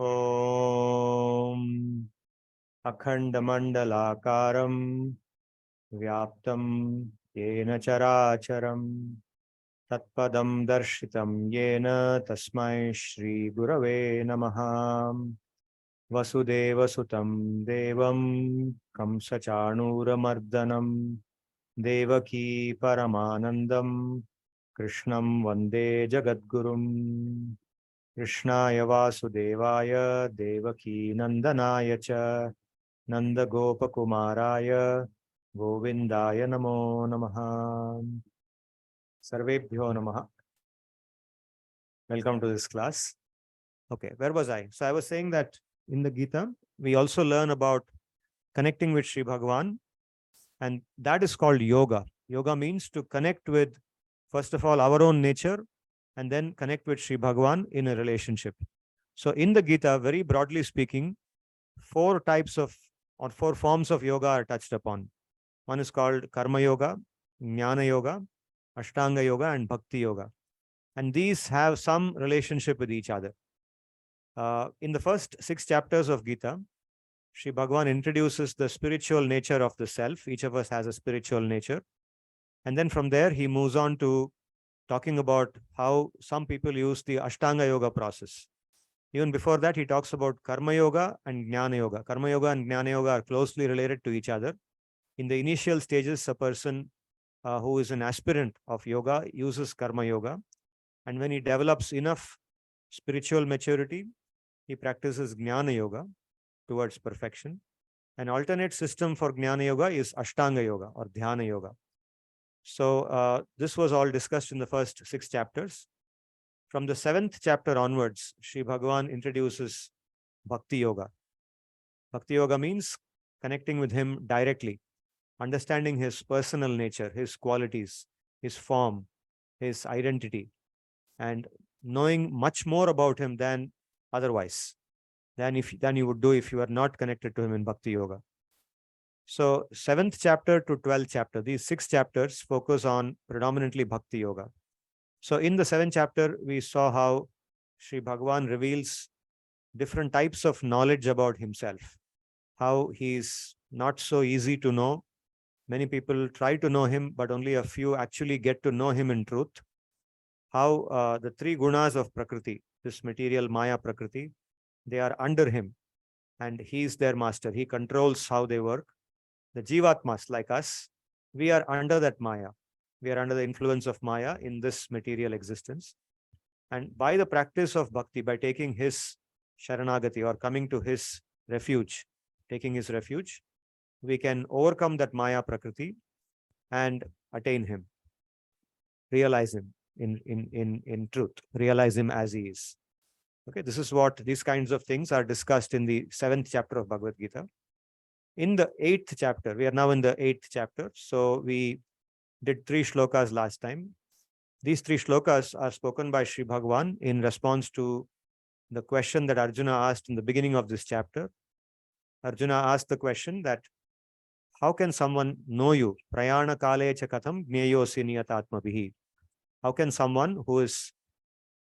Om Akhandamandalakaram Vyaptam Yena Characharam Tatpadam Darshitam Yena Tasmai Shri Gurave Namaha Vasudeva Sutam Devam Kamsachanuramardanam Devaki Paramanandam Krishnam Vande Jagadgurum Krishnaya Vasudevaya Devaki Nandanaya Cha Nanda Gopakumaraya Govindaya Namo Namaha. Sarvebhyo Namaha. Welcome to this class. Okay, where was I? So I was saying that in the Gita, we also learn about connecting with Sri Bhagavan, and that is called yoga. Yoga means to connect with, first of all, our own nature, and then connect with Sri Bhagavan in a relationship. So in the Gita, very broadly speaking, four forms of yoga are touched upon. One is called Karma Yoga, Jnana Yoga, Ashtanga Yoga, and Bhakti Yoga. And these have some relationship with each other. In the first 6 chapters of Gita, Sri Bhagavan introduces the spiritual nature of the self. Each of us has a spiritual nature. And then from there, he moves on to talking about how some people use the Ashtanga Yoga process. Even before that, he talks about Karma Yoga and Jnana Yoga. Karma Yoga and Jnana Yoga are closely related to each other. In the initial stages, a person who is an aspirant of yoga uses Karma Yoga. And when he develops enough spiritual maturity, he practices Jnana Yoga towards perfection. An alternate system for Jnana Yoga is Ashtanga Yoga or Dhyana Yoga. So this was all discussed in the first 6 chapters. From the 7th chapter onwards, Sri Bhagavan introduces Bhakti Yoga. Bhakti Yoga means connecting with him directly, understanding his personal nature, his qualities, his form, his identity, and knowing much more about him than otherwise, than you would do if you are not connected to him in Bhakti Yoga. So 7th chapter to 12th chapter, these 6 chapters focus on predominantly Bhakti Yoga. So in the 7th chapter, we saw how Sri Bhagavan reveals different types of knowledge about himself, how he's not so easy to know. Many people try to know him, but only a few actually get to know him in truth. How the 3 gunas of Prakriti, this material Maya Prakriti, they are under him and he's their master. He controls how they work. The Jivatmas, like us, we are under that Maya. We are under the influence of Maya in this material existence. And by the practice of bhakti, by taking his Sharanagati or coming to his refuge, taking his refuge, we can overcome that Maya Prakriti and attain him, realize him in truth, realize him as he is. Okay, this is what these kinds of things are discussed in the 7th chapter of Bhagavad Gita. In the 8th chapter, we are now in the 8th chapter. So we did 3 shlokas last time. These 3 shlokas are spoken by Sri Bhagavan in response to the question that Arjuna asked in the beginning of this chapter. Arjuna asked the question that, how can someone know you? Prayana kale cha katham jneyosi niyatatmabhihi. How can someone who is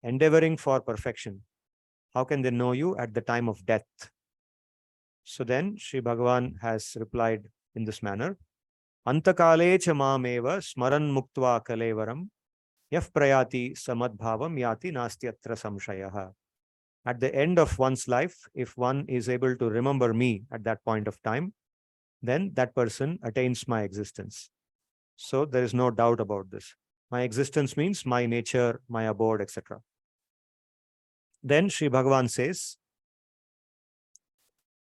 endeavoring for perfection, how can they know you at the time of death? So then Sri Bhagavan has replied in this manner. Antakale cha mameva smaran muktva kalevaram yaf prayati samadbhavam yati nastyatra samshayaha. At the end of one's life, if one is able to remember me at that point of time, then that person attains my existence. So there is no doubt about this. My existence means my nature, my abode, etc. Then Sri Bhagavan says,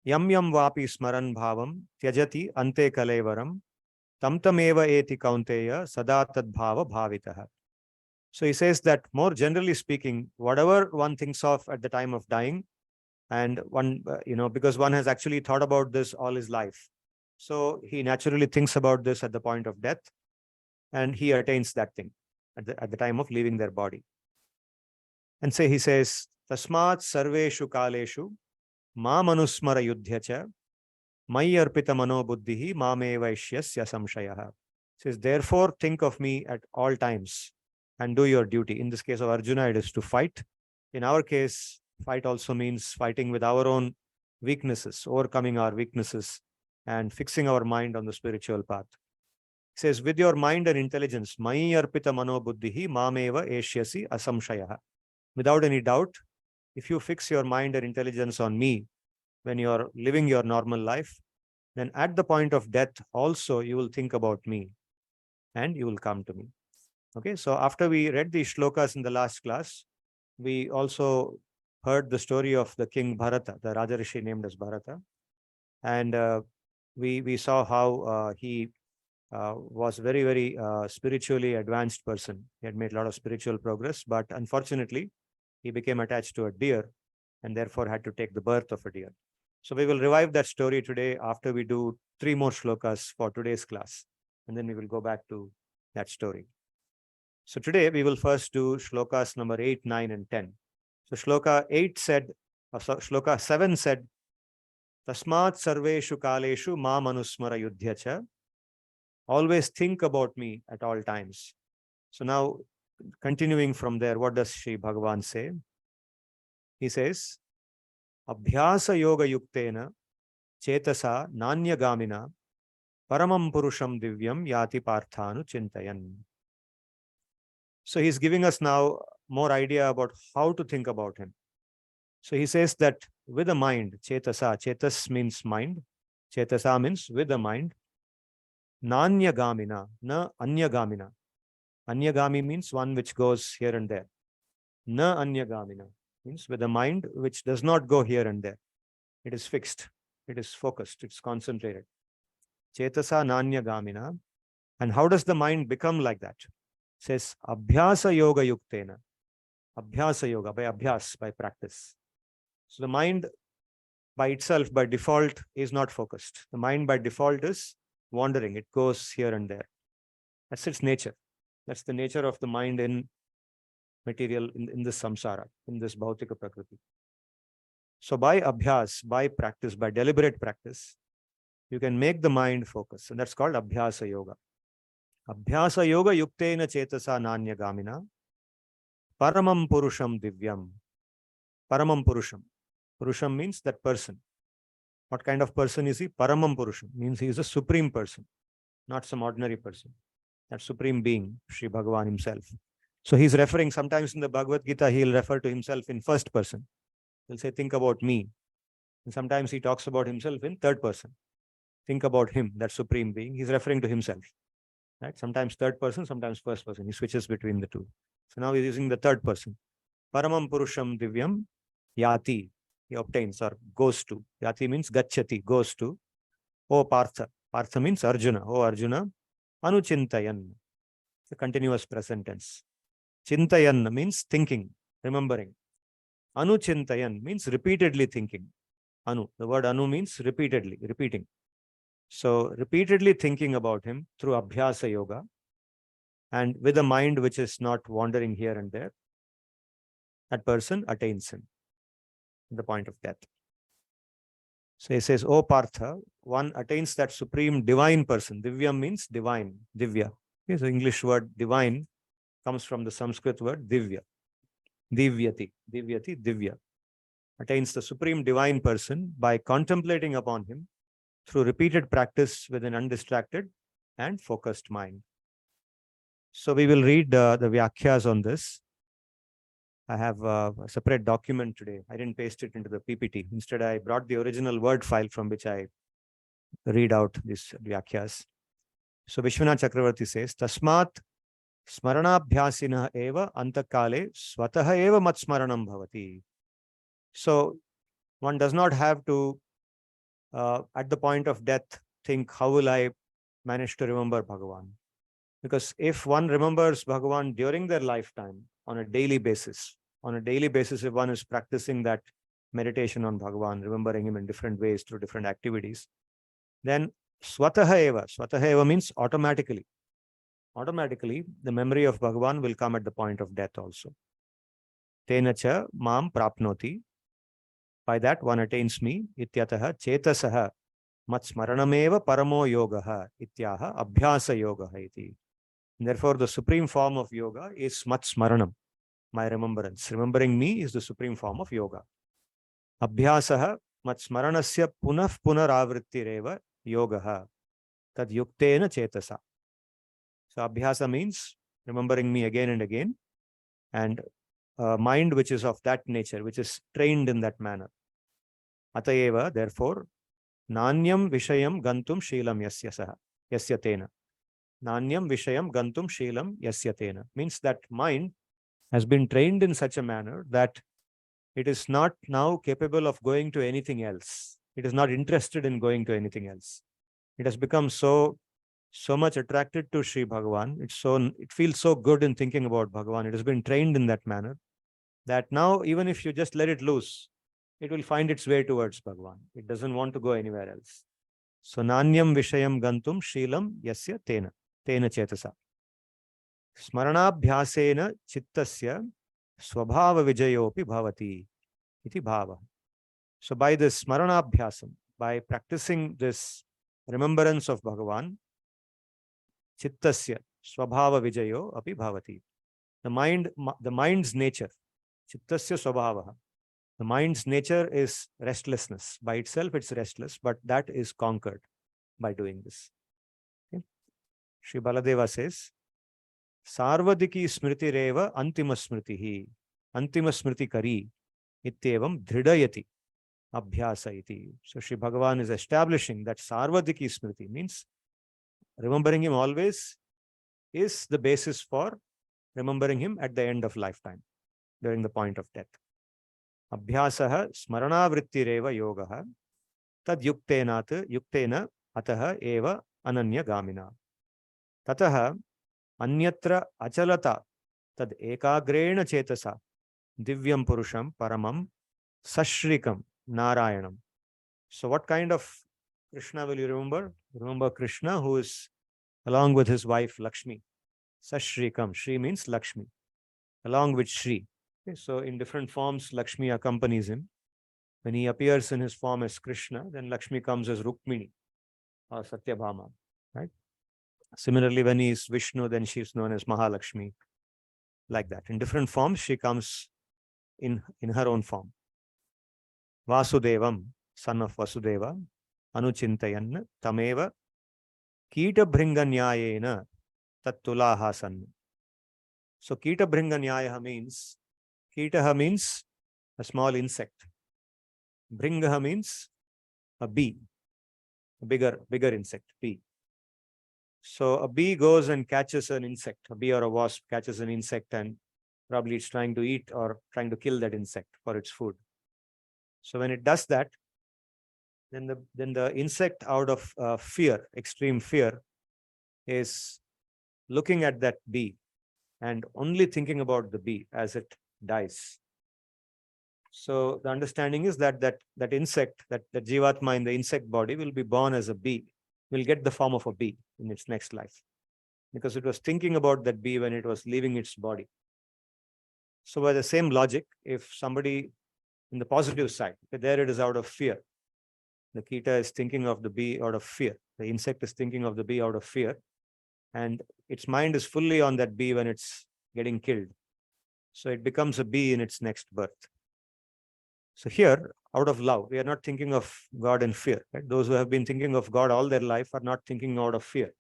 Yam yam vapi smaran bhavam tyajati ante kalevaram tam tameva eti kaunteya sada tad bhava bhavitaha. So he says that more generally speaking, whatever one thinks of at the time of dying, and one, because one has actually thought about this all his life. So he naturally thinks about this at the point of death, and he attains that thing at the time of leaving their body. And he says, Tasmat sarveshu kaleshu ma manusmara yudhyacha mai arpita mano buddhihi mame vaishyasya samshayaha. Says, therefore think of me at all times and do your duty. In this case of Arjuna, it is to fight. In our case, Fight also means fighting with our own weaknesses, overcoming our weaknesses, and fixing our mind on the spiritual path. It says, with your mind and intelligence, Mayi arpita mano buddhihi mameva eshyasi asamshayah. Without any doubt, if you fix your mind and intelligence on me when you are living your normal life, then at the point of death also you will think about me and you will come to me. Okay, so after we read these shlokas in the last class, we also heard the story of the king Bharata, the Rajarishi named as Bharata. And we saw how he was very, very spiritually advanced person. He had made a lot of spiritual progress, but unfortunately, he became attached to a deer and therefore had to take the birth of a deer. So we will revive that story today after we do 3 more shlokas for today's class. And then we will go back to that story. So today we will first do shlokas number 8, 9, and 10. So shloka 8 said, shloka 7 said, Tasmat sarveshu kaleshu ma manusmara yudhyacha. Always think about me at all times. So now, continuing from there, what does Sri Bhagavan say? He says, Abhyasa yoga yuktena chetasa nanyagamina paramam purusham divyam yati parthanu chintayan. So he's giving us now more idea about how to think about him. So he says that with the mind, chetasa, chetas means mind, chetasa means with the mind, Nanyagamina, na anyagamina. Anyagami means one which goes here and there. Na anyagamina means with a mind which does not go here and there. It is fixed, it is focused, it's concentrated. Chetasa nanyagamina. And how does the mind become like that? It says abhyasa yoga yuktena. Abhyasa yoga, by abhyas, by practice. So the mind by itself, by default, is not focused. The mind by default is wandering. It goes here and there. That's its nature. That's the nature of the mind in material, in this samsara, in this bhautika prakriti. So by abhyas, by practice, by deliberate practice, you can make the mind focus. And that's called abhyasa yoga. Abhyasa yoga yuktena chetasa nanyagamina paramam purusham divyam. Paramam purusham. Purusham means that person. What kind of person is he? Paramam purusham means he is a supreme person, not some ordinary person. That supreme being, Sri Bhagavan himself. So he's referring, sometimes in the Bhagavad-gita, he'll refer to himself in first person. He'll say, think about me. And sometimes he talks about himself in third person. Think about him, that supreme being. He's referring to himself. Right? Sometimes third person, sometimes first person. He switches between the two. So now he's using the third person. Paramam purusham divyam yati. He obtains or goes to. Yati means gacchati, goes to. O Partha. Partha means Arjuna. O Arjuna. Anuchintayan. The continuous present tense. Chintayan means thinking, remembering. Anuchintayan means repeatedly thinking. Anu. The word anu means repeatedly, repeating. So repeatedly thinking about him through abhyasa yoga and with a mind which is not wandering here and there, that person attains him at the point of death. So he says, O Partha, one attains that supreme divine person. Divya means divine, divya. Okay, so English word divine comes from the Sanskrit word divya. Divyati, divyati, divya. Attains the supreme divine person by contemplating upon him through repeated practice with an undistracted and focused mind. So we will read the vyakhyas on this. I have a separate document today. I didn't paste it into the PPT. Instead, I brought the original Word file from which I read out these vyakhyas. So Vishwanath Chakravarti says, Tasmat smaranabhyasina eva antakale swataha eva mat smaranam bhavati. So one does not have to, at the point of death, think, how will I manage to remember Bhagavan? Because if one remembers Bhagavan during their lifetime on a daily basis, if one is practicing that meditation on Bhagavan, remembering him in different ways through different activities, then swataha eva means automatically. Automatically, the memory of Bhagavan will come at the point of death also. Tenacha mam prapnoti. By that one attains me. Ityataha chetasaha mat smaranameva paramo yogaha ityaha abhyasa yogaha iti. Therefore, the supreme form of yoga is mat smaranam. my remembrance. Remembering me is the supreme form of yoga. Abhyasaha matsmaranasya punah punaravrittireva yogaha tad yuktena chetasa. So abhyasa means remembering me again and again, and mind which is of that nature, which is trained in that manner. Atayeva, therefore, nanyam vishayam gantum shilam yasyatena. Nanyam vishayam gantum shilam yasyatena means that mind has been trained in such a manner that it is not now capable of going to anything else. It is not interested in going to anything else. It has become so much attracted to Sri Bhagavan. It feels so good in thinking about Bhagavan. It has been trained in that manner that now even if you just let it loose, it will find its way towards Bhagavan. It doesn't want to go anywhere else. So nanyam vishayam gantum shilam yasya tena chetasa. Smaranabhyasena chittasya swabhava vijayopi bhavati iti bhava. So by this smaranabhyasam, by practicing this remembrance of Bhagavan, chittasya swabhava vijayo api bhavati. The mind's nature, chittasya swabhava. The mind's nature is restlessness. By itself, it's restless, but that is conquered by doing this. Okay? Sri Baladeva says, Sarvadiki smriti reva antima smritihi, antima smriti kari, ittevam dhridayati abhyasa iti. So Sri Bhagavan is establishing that Sarvadiki smriti means remembering him always is the basis for remembering him at the end of lifetime, during the point of death. Abhyasaha smaranavrittireva yogaha tad yuktena ataha eva ananya gamina. Tataha anyatra achalata tad ekagrena chetasa divyam purusham paramam sashrikam narayanam. So what kind of Krishna will you remember? Remember Krishna who is along with his wife Lakshmi. Sashrikam. Shri means Lakshmi. Along with Shri. Okay, so in different forms, Lakshmi accompanies him. When he appears in his form as Krishna, then Lakshmi comes as Rukmini or Satyabhama. Right? Similarly, when he is Vishnu, then she is known as Mahalakshmi. Like that. In different forms, she comes in her own form. Vasudevam, son of Vasudeva, anuchintayan tameva kita bhringanyayena tattulaha san. So kita bhringanyaya means, kitaha means a small insect. Bhringaha means a bee, a bigger insect, bee. So a bee goes and catches an insect. A bee or a wasp catches an insect and probably it's trying to eat or trying to kill that insect for its food. So when it does that, then the insect, out of fear, extreme fear, is looking at that bee and only thinking about the bee as it dies. So the understanding is that insect, that Jivatma in the insect body will be born as a bee, will get the form of a bee in its next life, because it was thinking about that bee when it was leaving its body. So by the same logic, if somebody in the positive side, there it is out of fear. The kita is thinking of the bee out of fear. The insect is thinking of the bee out of fear. And its mind is fully on that bee when it's getting killed. So it becomes a bee in its next birth. So here, out of love, we are not thinking of God in fear. Right? Those who have been thinking of God all their life are not thinking out of fear.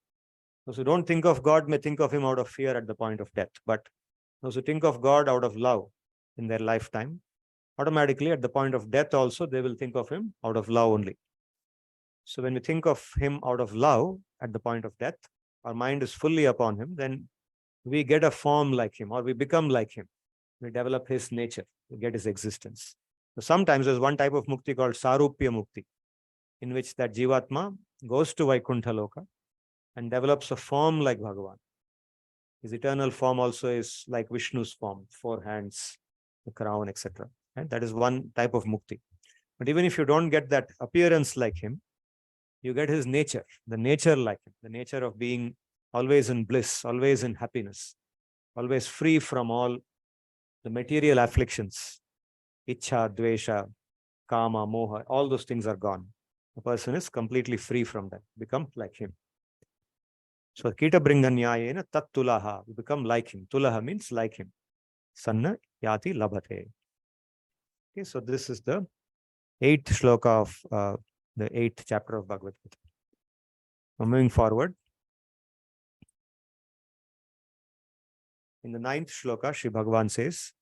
Those who don't think of God may think of him out of fear at the point of death. But those who think of God out of love in their lifetime, automatically at the point of death also, they will think of him out of love only. So when we think of him out of love at the point of death, our mind is fully upon him, then we get a form like him, or we become like him. We develop his nature, we get his existence. So sometimes there's one type of mukti called Sarupya Mukti, in which that Jivatma goes to Vaikuntha Loka and develops a form like Bhagavan. His eternal form also is like Vishnu's form, 4 hands, the crown, etc. And that is one type of mukti. But even if you don't get that appearance like him, you get his nature, the nature like him, the nature of being always in bliss, always in happiness, always free from all the material afflictions. Ichha, dvesha, kama, moha, all those things are gone. The person is completely free from that, become like him. So kita bringanyayena tat tulaha, we become like him. Tulaha means like him. sanna yati labhate. Okay, so this is the 8th shloka of the 8th chapter of Bhagavad Gita. Now moving forward, in the 9th shloka, Sri Bhagavan says,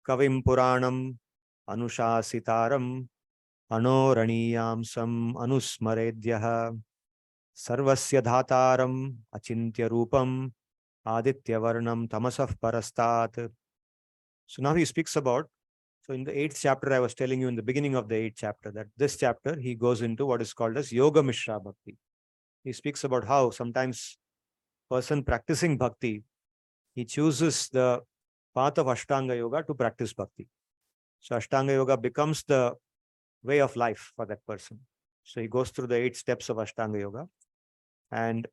Kavim Puranam Anushasitaram Anoraniyam Sam Anusmaredyaha Sarvasya Dhataram Achintya Rupam Aditya Varnam Tamasah Parastat. So now he speaks about, so in the 8th chapter, I was telling you in the beginning of the 8th chapter that this chapter, he goes into what is called as Yoga Mishra Bhakti. He speaks about how sometimes person practicing bhakti, he chooses the path of Ashtanga Yoga to practice bhakti. So Ashtanga Yoga becomes the way of life for that person. So he goes through the 8 steps of Ashtanga Yoga. And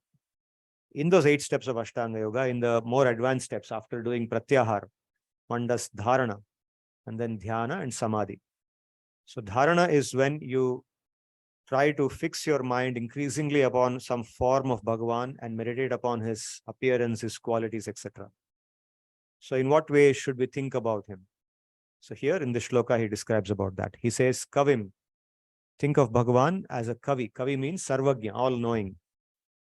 in those 8 steps of Ashtanga Yoga, in the more advanced steps, after doing Pratyahara, one does Dharana, and then Dhyana and Samadhi. So Dharana is when you try to fix your mind increasingly upon some form of Bhagavan and meditate upon his appearance, his qualities, etc. So in what way should we think about him? So here in the shloka, he describes about that. He says, Kavim, think of Bhagavan as a Kavi. Kavi means Sarvagya, all-knowing.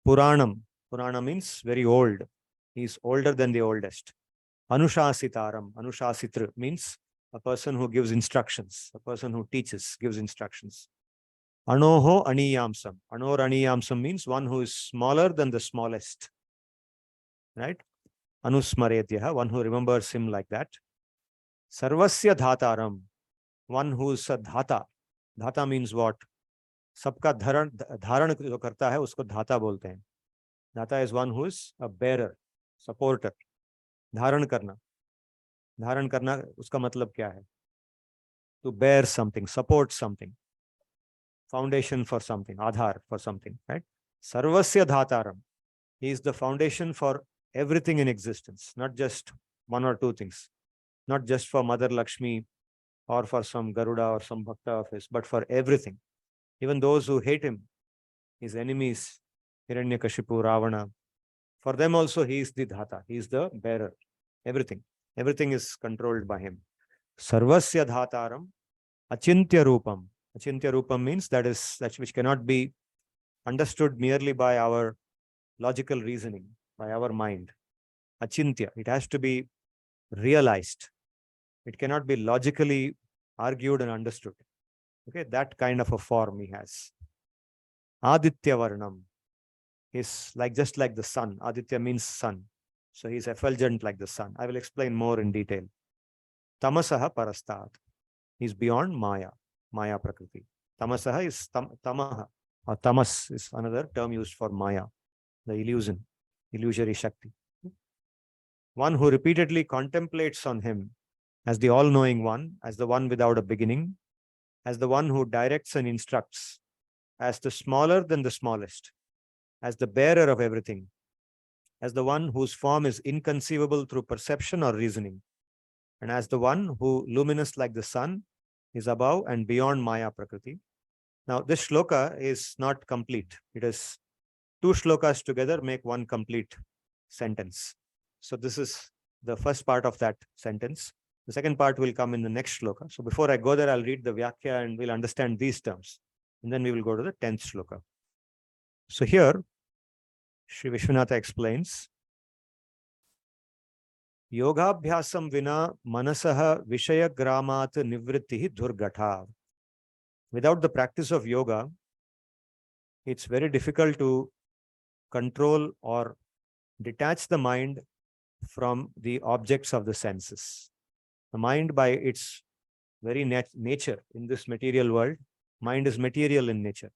Puranam, Purana means very old. He is older than the oldest. Anushasitaram, Anushasitra means a person who gives instructions, a person who teaches, gives instructions. Anoho Aniyamsam. Anor Aniyamsam means one who is smaller than the smallest. Right? Anusmaretyaha, one who remembers him like that. Sarvasya Dhataram, one who is a Dhata. Dhata means what? सबका धारण जो करता है उसको धाता बोलते हैं. Dhata is one who is a bearer, supporter. धारण करना उसका मतलब क्या है? To bear something, support something, foundation for something, Aadhaar for something, right? Sarvasya Dhataram, he is the foundation for everything in existence, not just one or two things, not just for Mother Lakshmi or for some Garuda or some Bhakta of his, but for everything. Even those who hate him, his enemies, Hiranyakashipu, Ravana, for them also he is the Dhata, he is the bearer. Everything is controlled by him. Sarvasya Dhataram, Achintya Rupam. Achintya Rupam means that which cannot be understood merely by our logical reasoning, by our mind. Achintya, it has to be realized. It cannot be logically argued and understood. Okay, that kind of a form he has. Aditya Varnam is just like the sun. Aditya means sun. So he's effulgent like the sun. I will explain more in detail. Tamasaha Parastat. He's beyond Maya Prakriti. Tamasaha is Tamaha. Or Tamas is another term used for Maya, the illusory Shakti. One who repeatedly contemplates on him as the all-knowing one, as the one without a beginning, as the one who directs and instructs, as the smaller than the smallest, as the bearer of everything, as the one whose form is inconceivable through perception or reasoning, and as the one who, luminous like the sun, is above and beyond Maya Prakriti. Now, this shloka is not complete. It is 2 shlokas together make one complete sentence. So this is the first part of that sentence. The second part will come in the next shloka. So before I go there, I'll read the Vyakhya and we'll understand these terms. And then we will go to the 10th shloka. So here, Sri Vishwanatha explains, Yogabhyasam vina manasaha vishayagramat nivrittihi durgatha. Without the practice of yoga, it's very difficult to control or detach the mind from the objects of the senses. The mind, by its very nature in this material world, mind is material in nature.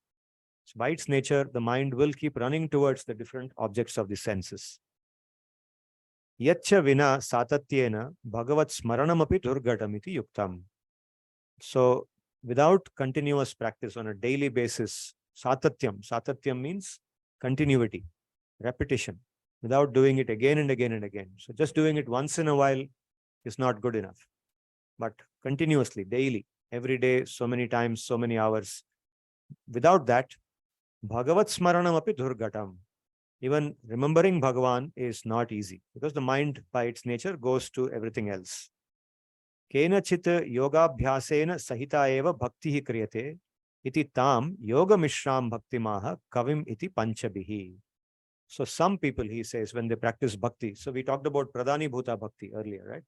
So by its nature, the mind will keep running towards the different objects of the senses. Yaccha vina satatyena bhagavat smaranamapi durgatamiti yuktam. So without continuous practice on a daily basis, satatyam means continuity, repetition, without doing it again and again and again. So just doing it once in a while is not good enough. But continuously, daily, every day, so many times, so many hours. Without that, Bhagavat Smaranam api Durgatam. Even remembering Bhagavan is not easy because the mind by its nature goes to everything else. Kenachit yogabhyasena sahita eva bhakti kriyate iti tam yoga mishram bhaktimaha kavim iti panchabihi. So some people, he says, when they practice bhakti, so we talked about pradhani bhuta bhakti earlier, right?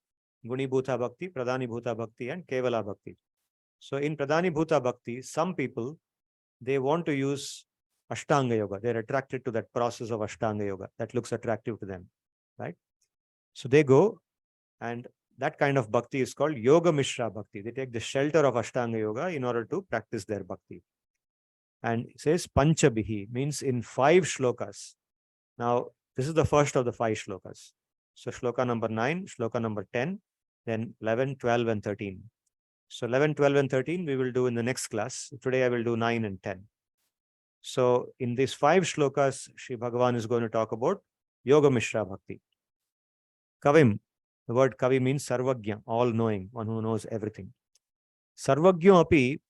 Guni bhuta bhakti, pradhani bhuta bhakti, and kevala bhakti. So in pradhani bhuta bhakti, some people, they want to use Ashtanga yoga. They're attracted to that process of Ashtanga yoga. That looks attractive to them, right? So they go, and that kind of bhakti is called Yoga Mishra Bhakti. They take the shelter of Ashtanga yoga in order to practice their bhakti. And it says Panchabihi, means in 5 shlokas. Now, this is the first of the 5 shlokas. So shloka number 9, shloka number 10, then 11, 12, and 13. So 11, 12, and 13 we will do in the next class. Today I will do 9 and 10. So in these 5 shlokas, Sri Bhagavan is going to talk about Yoga Mishra Bhakti. Kavim, the word Kavi means Sarvagya, all-knowing, one who knows everything. Sarvagyo api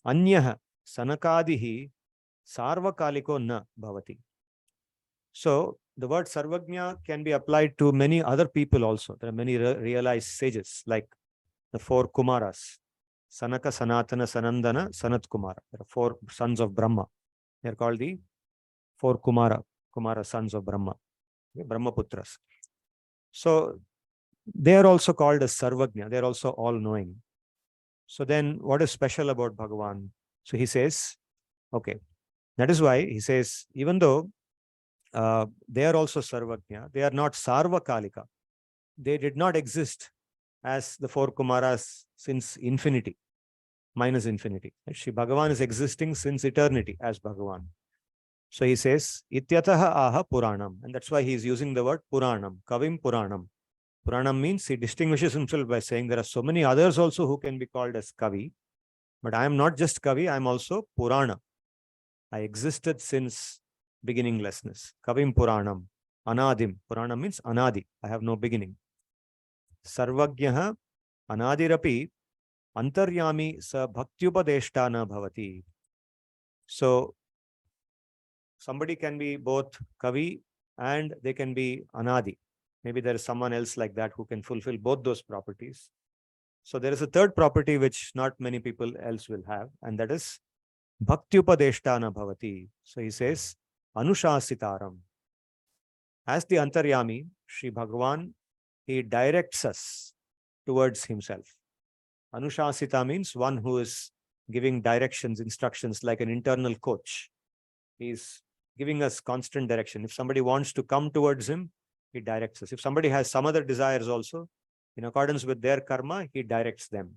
anyah sanakadihi sarvakaliko na bhavati. So the word Sarvagya can be applied to many other people also. There are many realized sages like the 4 Kumaras, Sanaka, Sanatana, Sanandana, Sanat Kumara. There are 4 sons of Brahma. They are called the 4 Kumara sons of Brahma, Brahmaputras. So they are also called as Sarvagya. They are also all-knowing. So then what is special about Bhagavan? So he says, okay, that is why he says, even though they are also Sarvagya, they are not Sarvakalika. They did not exist as the 4 Kumaras since infinity, minus infinity. Shri Bhagavan is existing since eternity as Bhagavan. So he says, Ityataha aha Puranam. And that's why he is using the word Puranam, Kavim Puranam. Puranam means he distinguishes himself by saying there are so many others also who can be called as Kavi. But I am not just Kavi, I am also Purana. I existed since beginninglessness. Kavim Puranam, Anadim. Purana means Anadi. I have no beginning. Sarvagyaha Anadirapi Antaryami sa bhaktyupadeshtana bhavati. So somebody can be both Kavi and they can be Anadi. Maybe there is someone else like that who can fulfill both those properties. So there is a third property which not many people else will have, and that is bhaktyupadeshtana bhavati. So he says, Anushasitaram. As the Antaryami, Sri Bhagavan, he directs us towards himself. Anushasita means one who is giving directions, instructions like an internal coach. He's giving us constant direction. If somebody wants to come towards him, he directs us. If somebody has some other desires also, in accordance with their karma, he directs them.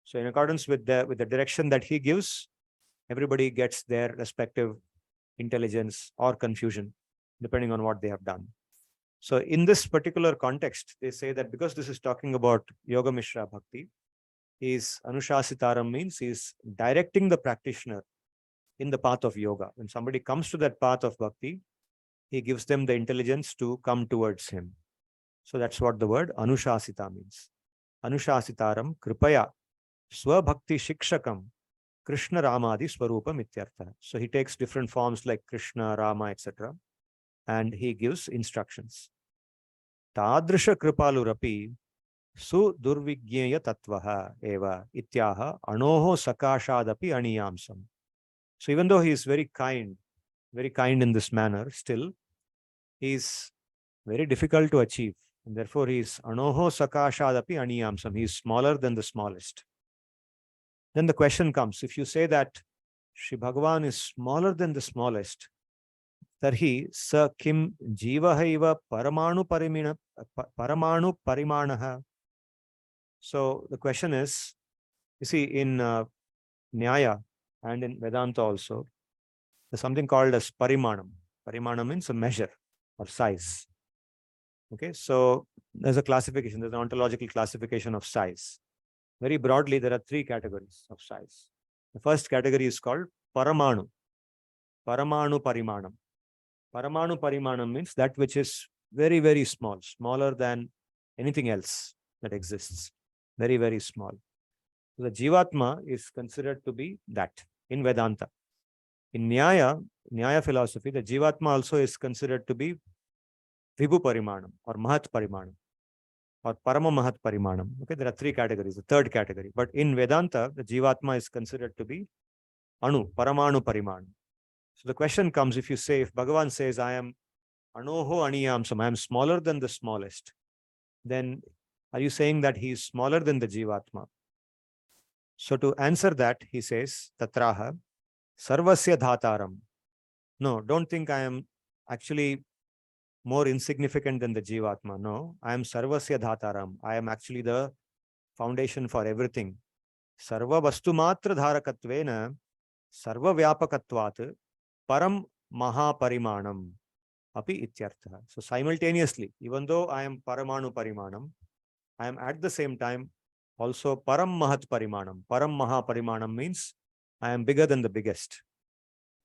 So in accordance with the direction that he gives, everybody gets their respective intelligence or confusion, depending on what they have done. So in this particular context, they say that because this is talking about Yoga Mishra Bhakti, is Anushasitaram means he's directing the practitioner in the path of yoga. When somebody comes to that path of bhakti, he gives them the intelligence to come towards him. So that's what the word Anushasita means. Anushasitaram kripaya swabhakti shikshakam Krishna Ramadi Swarupam Ityartha. So he takes different forms like Krishna, Rama, etc. and he gives instructions. Tadrisha kripalurapi su durvigyeya tattvaha eva ityaha anoho sakashadapi aniyamsam. So even though he is very kind in this manner, still he is very difficult to achieve. And therefore he is anoho sakashadapi aniyamsam. He is smaller than the smallest. Then the question comes, if you say that Sri Bhagavan is smaller than the smallest, tarhi sa kim jivahaiva paramanu parimanaha. So the question is, you see, in Nyaya and in Vedanta also, there's something called as parimanam. Parimanam means a measure or size. Okay, so there's a classification, there's an ontological classification of size. Very broadly, there are 3 categories of size. The first category is called paramanu. Paramanu parimanam. Paramanu parimanam means that which is very, very small, smaller than anything else that exists. Very, very small. So the Jivatma is considered to be that in Vedanta. In Nyaya philosophy, the Jivatma also is considered to be Vibhu Parimanam or Mahat Parimanam or Parama Mahat Parimanam. Okay, there are three categories, the third category. But in Vedanta, the Jivatma is considered to be Anu, Paramanu Parimanam. So the question comes, if Bhagavan says, I am Anoho Aniyamsam, I am smaller than the smallest, then are you saying that he is smaller than the Jivatma? So to answer that, he says, Tatraha, Sarvasya Dhataram. No, don't think I am actually more insignificant than the Jivatma. No, I am Sarvasya Dhataram. I am actually the foundation for everything. Sarva Vastu Matra Dharakattvena Sarva Vyapakatvat Param Mahaparimanam Api Ityartha. So simultaneously, even though I am Paramanu Parimanam, I am at the same time also Param Mahat Parimanam. Param Mahaparimanam means I am bigger than the biggest.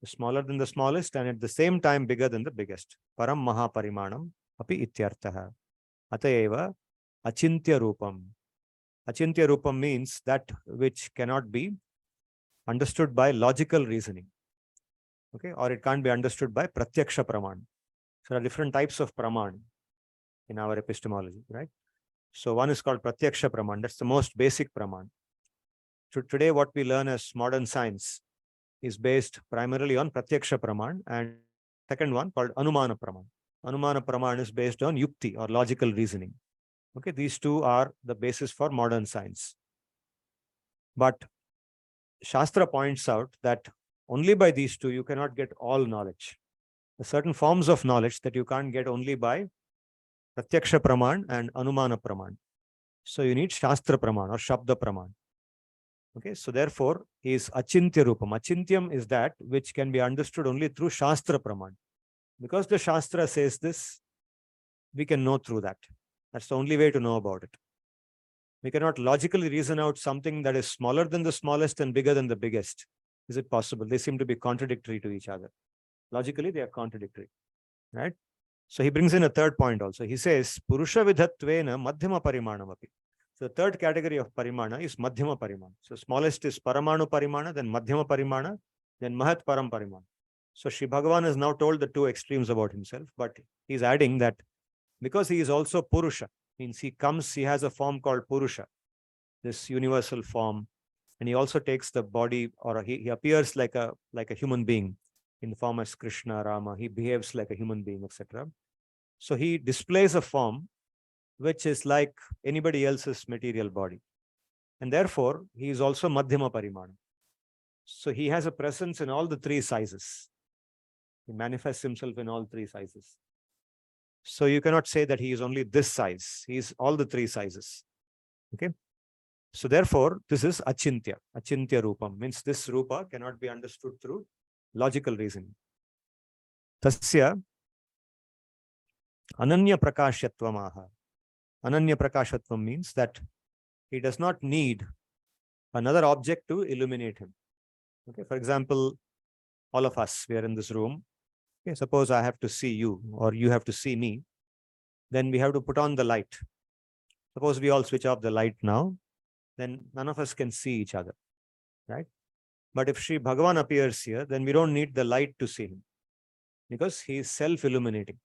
Smaller than the smallest and at the same time bigger than the biggest. Param Mahaparimanam Api Ityartha. Atayeva Achintya Rupam. Achintya Rupam means that which cannot be understood by logical reasoning. Okay, or it can't be understood by Pratyaksha Praman. So there are different types of Praman in our epistemology, right? So one is called Pratyaksha Praman. That's the most basic Praman. Today, what we learn as modern science is based primarily on Pratyaksha Praman, and second one called Anumana Praman. Anumana Praman is based on Yukti or logical reasoning. Okay, these two are the basis for modern science. But Shastra points out that only by these two you cannot get all knowledge. There are certain forms of knowledge that you can't get only by Pratyaksha Praman and Anumana Praman. So you need Shastra Praman or Shabda Praman. Okay, so therefore he is Achintya Rupam. Achintyam is that which can be understood only through Shastra Praman. Because the Shastra says this, we can know through that. That's the only way to know about it. We cannot logically reason out something that is smaller than the smallest and bigger than the biggest. Is it possible? They seem to be contradictory to each other. Logically, they are contradictory, right? So he brings in a third point also. He says, Purusha Vidhatvena Madhyama Parimanamapi. So the third category of Parimana is Madhyama Parimana. So smallest is Paramanu Parimana, then Madhyama Parimana, then Mahat Param Parimana. So Shri Bhagavan has now told the two extremes about himself, but he's adding that because he is also Purusha, means he has a form called Purusha, this universal form, and he also takes the body, or he appears like a human being in the form as Krishna, Rama. He behaves like a human being, etc. So he displays a form which is like anybody else's material body. And therefore, he is also Madhyama Parimana. So he has a presence in all the three sizes. He manifests himself in all three sizes. So you cannot say that he is only this size. He is all the three sizes. Okay. So therefore, this is Achintya. Achintya Rupam means this Rupa cannot be understood through logical reasoning. Tasya Ananya Prakashyatvam. Ananya Prakashatvam means that he does not need another object to illuminate him. Okay, for example, all of us, we are in this room. Okay, suppose I have to see you or you have to see me. Then we have to put on the light. Suppose we all switch off the light now, then none of us can see each other, right? But if Sri Bhagavan appears here, then we don't need the light to see him because he is self-illuminating.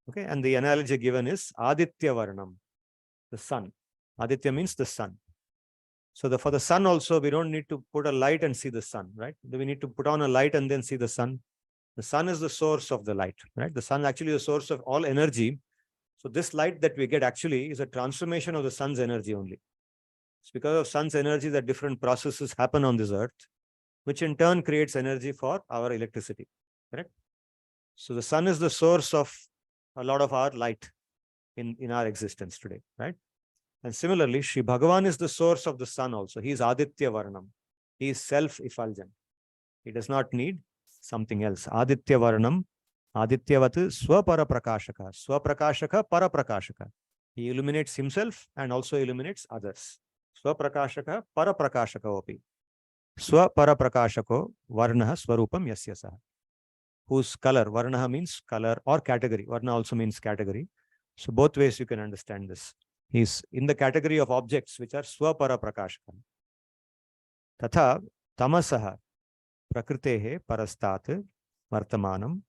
Okay, and the analogy given is Aditya Varnam, the sun. Aditya means the sun. So for the sun also, we don't need to put a light and see the sun, right? We need to put on a light and then see the sun. The sun is the source of the light, right? The sun actually is the source of all energy. So this light that we get actually is a transformation of the sun's energy only. It's because of sun's energy that different processes happen on this earth, which in turn creates energy for our electricity, correct? So the sun is the source of a lot of our light in our existence today, right? And similarly, Sri Bhagavan is the source of the sun also. He is Aditya Varnam. He is self-effulgent. He does not need something else. Aditya Varnam, Adityavat Swapara Prakashaka. Swaprakashaka, Paraprakashaka. He illuminates himself and also illuminates others. Swaprakashaka, Paraprakashaka opi. Swaparaprakashako Varnaha Swarupam Yasyasaha. Whose color, Varnaha means color or category. Varna also means category. So both ways you can understand this. He's in the category of objects which are Swapara Prakashaka. Tatha Tamasaha. prakritehe parastat vartamanam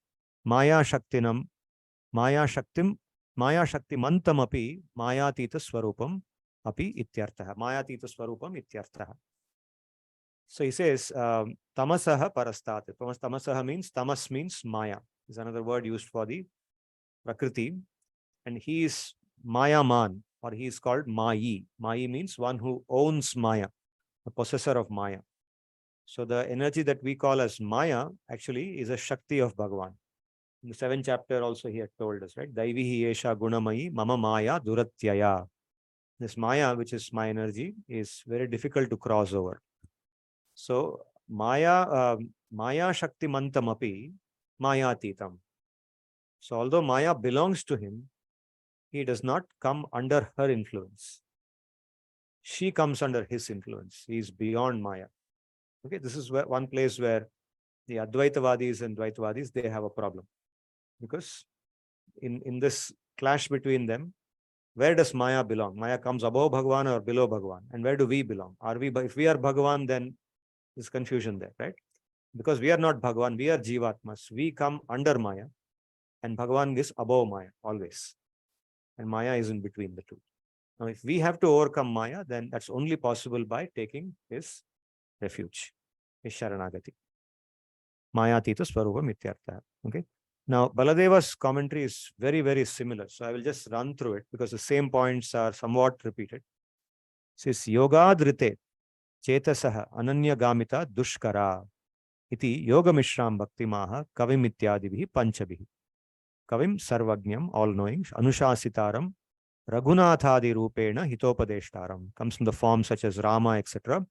maya shaktinam maya shaktim maya shaktimantam api mayatita swarupam api ityartha. Mayatita swarupam ityartha. So he says, tamasaha parastat. Tamasaha means, tamas means maya. Is another word used for the prakriti. And he is maya man, or he is called mayi. Mayi means one who owns maya, the possessor of maya. So the energy that we call as maya actually is a shakti of Bhagavan. In the 7th chapter also he had told us, right? Daivihi esha gunamayi mama maya duratyaya. This maya, which is my energy, is very difficult to cross over. So Maya Shakti Mantamapi Mayatitam. So although Maya belongs to him, he does not come under her influence. She comes under his influence. He is beyond Maya. Okay, this is one place where the Advaitavadis and Dvaitavadis, they have a problem. Because in this clash between them, where does Maya belong? Maya comes above Bhagavan or below Bhagavan? And where do we belong? If we are Bhagavan, then there's confusion there, right? Because we are not Bhagavan, we are Jivatmas. We come under Maya, and Bhagavan is above Maya always. And Maya is in between the two. Now, if we have to overcome Maya, then that's only possible by taking his refuge, his Sharanagati. Maya Tita Swarupam Ityartha. Okay. Now, Baladeva's commentary is very, very similar. So I will just run through it because the same points are somewhat repeated. It says, Yogadrite Chetasaha Ananya Gamita Dushkara. Iti yoga mishram bhaktimaha kavim ityadibhi panchabhi. Kavim sarvagnyam, all knowing, anushasitaram, raghunathadi rupena hitopadeshtaram. Comes in the form such as Rama, etc.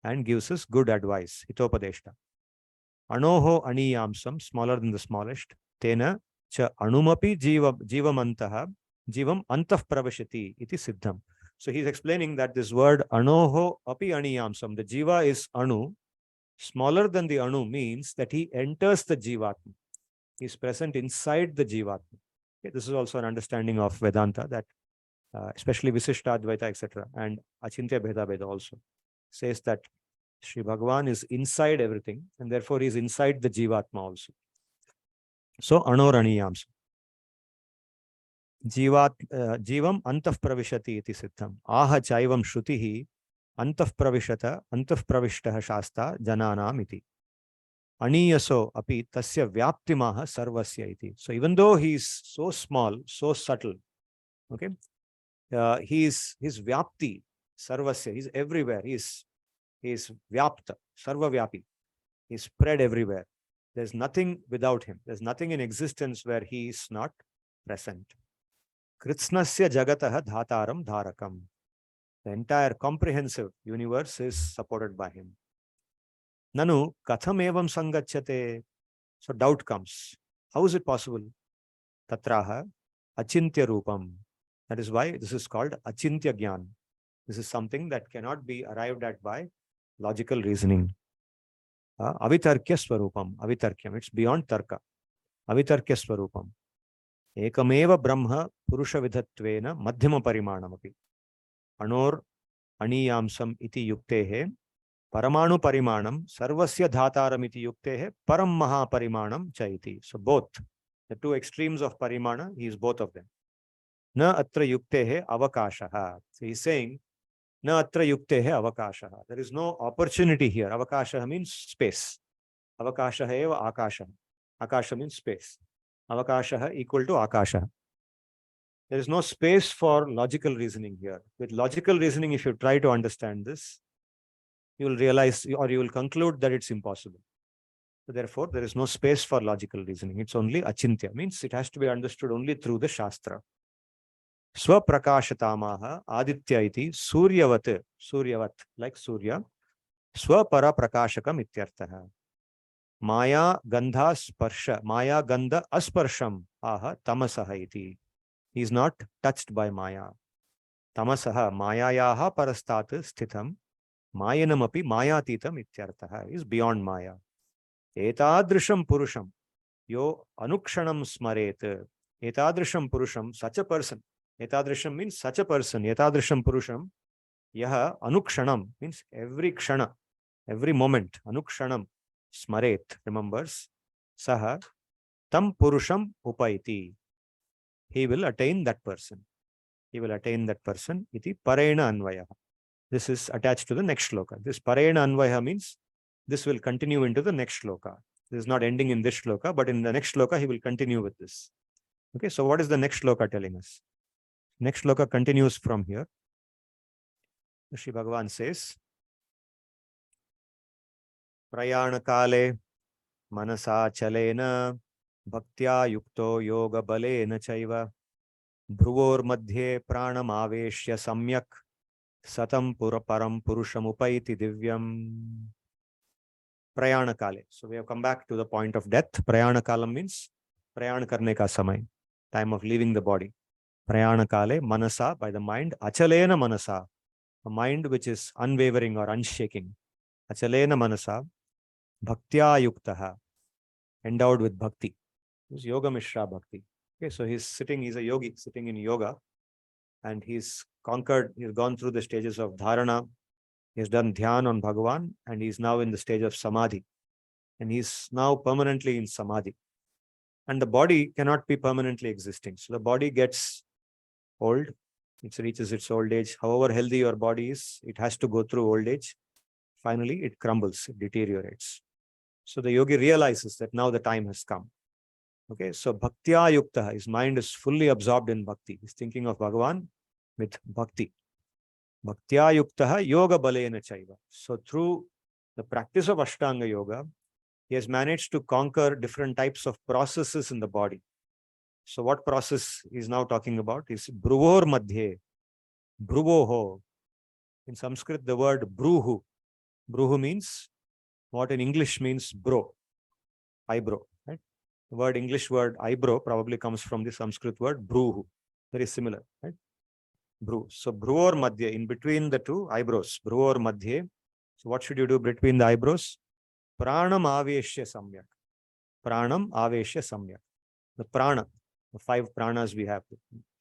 and gives us good advice, hitopadeshta. Anoho aniyamsam, smaller than the smallest, tena cha anumapi jivamantaha, jivam antah pravashati, iti siddham. So he's explaining that this word anoho api aniyamsam, the jiva is anu, smaller than the anu means that he enters the jivatma. He is present inside the jivatma. Okay, this is also an understanding of Vedanta that especially Visishta Advaita, etc. and Achintya Bheda Veda also says that Sri Bhagavan is inside everything and therefore he is inside the jivatma also. So anoraniyams. Jivam antah pravishati iti siddham. Aha chaivam shrutihi antah pravishtaha shasta jananam iti. Aniyaso api tasya vyaptimaha sarvasya iti. So even though he is so small, so subtle, okay, he is vyapti sarvasya. He is everywhere. He is vyapta, sarva vyapi. He is spread everywhere. There's nothing without him. There's nothing in existence where he is not present. Kritsnasya jagataha dhataram dharakam. The entire comprehensive universe is supported by him. Nanu katham evam sangachyate. So doubt comes. How is it possible? Tatraha achintya rupam. That is why this is called achintya gyan. This is something that cannot be arrived at by logical reasoning. Avitarkya swarupam. Avitarkyam. It's beyond tarka. Avitarkya swarupam. Ekameva brahma purusha vidhatvena madhyama parimanamapi. Anor aniyamsam iti yuktehe. Paramanu parimanam sarvasya dhataram iti yuktehe param maha parimanam chaiti. So both, the two extremes of parimana, he is both of them. Na atra yuktehe avakashaha. So he is saying, na atra yuktehe avakashaha. There is no opportunity here. Avakashaha means space. Avakashaha eva akasha. Akasha means space. Avakashaha equal to akasha. There is no space for logical reasoning here. With logical reasoning, if you try to understand this, you will realize or you will conclude that it's impossible. So therefore, there is no space for logical reasoning. It's only achintya. Means it has to be understood only through the Shastra. Swaprakashatamaha aditya iti suryavat, like Surya. Swapara prakashakam ityartaha. Maya gandha sparsha, Maya gandha asparsham aha tamasaha iti. He is not touched by Maya. Tamasaha mayayaha parastat sthitham. Mayanamapi mayatitam ityartaha. Is beyond Maya. Etadrisham purusham yo anukshanam smaret. Etadrisham purusham, such a person. Etadrisham means such a person. Etadrisham purusham yaha anukshanam means every kshana, every moment. Anukshanam smaret, remembers, saha tam purusham upaiti. He will attain that person. He will attain that person. Iti parena anvaya. This is attached to the next loka. This parena anvaya means this will continue into the next loka. This is not ending in this shloka, but in the next shloka, he will continue with this. Okay, so what is the next shloka telling us? Next shloka continues from here. Shri Bhagavan says, Prayana kale manasa chalena bhaktya yukto yoga balena chaiva bhruvor madhye pranam aveshya samyak satam param purusham upaiti divyam. Prayana kale. So we have come back to the point of death. Prayana kalam means prayan karne ka samay, time of leaving the body. Prayana kale, manasa, by the mind, achalena manasa, a mind which is unwavering or unshaking. Achalena manasa, bhaktya yuktaha, endowed with bhakti. This is yoga mishra bhakti. Okay, so he's a yogi, sitting in yoga, and he's conquered, he's gone through the stages of dharana, he's done dhyan on Bhagavan, and he's now in the stage of samadhi. And he's now permanently in samadhi. And the body cannot be permanently existing. So the body gets old, it reaches its old age. However healthy your body is, it has to go through old age. Finally, it crumbles, it deteriorates. So the yogi realizes that now the time has come. Okay, so bhaktya yukta, his mind is fully absorbed in bhakti. He's thinking of Bhagavan with bhakti. Bhaktya yukta yoga balena chaiva. So through the practice of Ashtanga yoga, he has managed to conquer different types of processes in the body. So what process he's now talking about is bruvor madhye, bruvoho. In Sanskrit, the word bruhu. Bruhu means what in English means bro, eyebrow. Right? The word English word eyebrow probably comes from the Sanskrit word bruhu. Very similar. Right? Bru. So bruvor madhye, in between the two eyebrows, bruvor madhye. So what should you do between the eyebrows? Pranam aveshya samyak. Pranam aveshya samyak. The prana, the 5 pranas we have,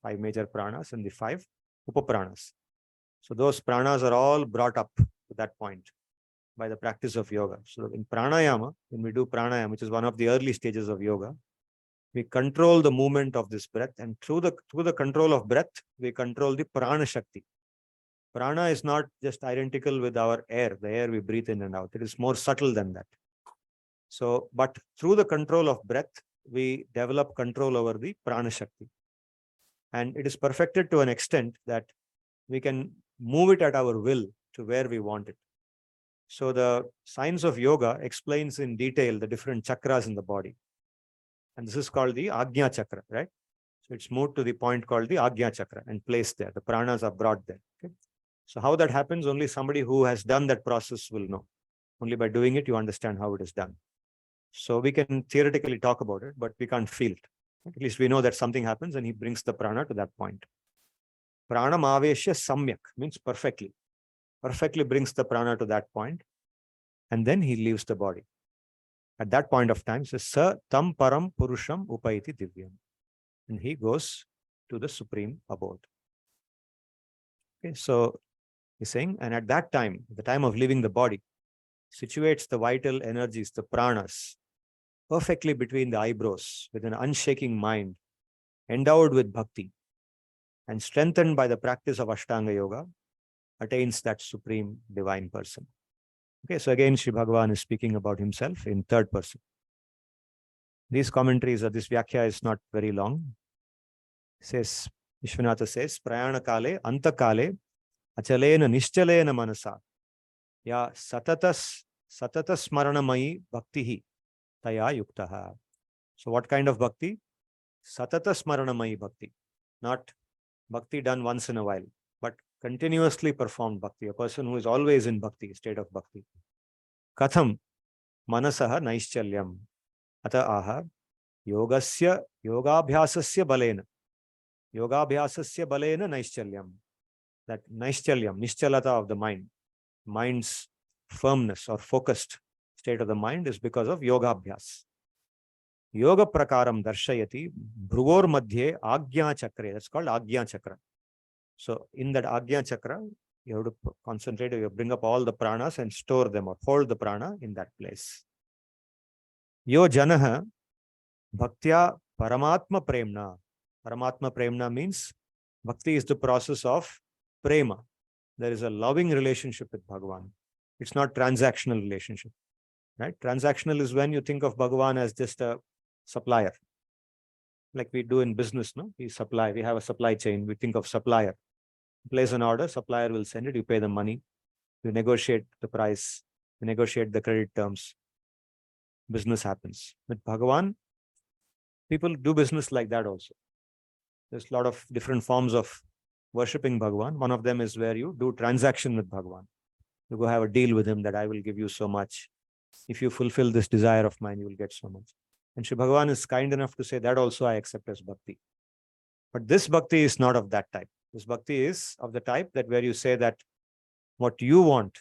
5 major pranas and the 5 upapranas. So those pranas are all brought up to that point by the practice of yoga. So in pranayama, when we do pranayama, which is one of the early stages of yoga, we control the movement of this breath, and through the control of breath, we control the prana shakti. Prana is not just identical with our air, the air we breathe in and out. It is more subtle than that. So, but through the control of breath, we develop control over the prana shakti. And it is perfected to an extent that we can move it at our will to where we want it. So the science of yoga explains in detail the different chakras in the body. And this is called the Ajna chakra, right? So it's moved to the point called the Ajna chakra and placed there. The pranas are brought there. Okay? So how that happens, only somebody who has done that process will know. Only by doing it, you understand how it is done. So we can theoretically talk about it, but we can't feel it. At least we know that something happens and he brings the prana to that point. Pranam aveshya samyak means perfectly. Perfectly brings the prana to that point, and then he leaves the body. At that point of time, says Sa tam param purusham upaiti divyam. And he goes to the supreme abode. Okay, so he's saying, and at that time, the time of leaving the body, situates the vital energies, the pranas, perfectly between the eyebrows with an unshaking mind, endowed with bhakti, and strengthened by the practice of Ashtanga Yoga, attains that supreme divine person. Okay, so again, Sri Bhagavan is speaking about himself in third person. These commentaries or this Vyakhya is not very long. Says, Vishwanatha says, Prayana kale, anta kale, achalena nischalena manasa, ya satatas smaranamayi bhaktihi taya yuktaha. So what kind of bhakti? Satata smaranamayi bhakti. Not bhakti done once in a while, but continuously performed bhakti. A person who is always in bhakti, state of bhakti. Katham manasaha naischalyam. Ata aha yogasya yogabhyasasya balena. Yogabhyasasya balena naischalyam. That naischalyam, nischalata of the mind, mind's firmness or focused state of the mind is because of yogabhyas. Yoga prakaram darshayati bhruvor madhye agya chakra. That's called agya chakra. So in that agya chakra, you have to concentrate, you bring up all the pranas and store them or hold the prana in that place. Yo janaha bhaktya paramatma premna. Paramatma premna means bhakti is the process of prema. There is a loving relationship with Bhagavan. It's not transactional relationship, right? Transactional is when you think of Bhagavan as just a supplier, like we do in business. No, we have a supply chain. We think of supplier. Place an order, supplier will send it. You pay the money. You negotiate the price. You negotiate the credit terms. Business happens. With Bhagavan, people do business like that also. There's a lot of different forms of worshipping Bhagavan. One of them is where you do transaction with Bhagavan. You go have a deal with him that I will give you so much. If you fulfill this desire of mine, you will get so much. And Shri Bhagavan is kind enough to say that also I accept as bhakti. But this bhakti is not of that type. This bhakti is of the type that where you say that what you want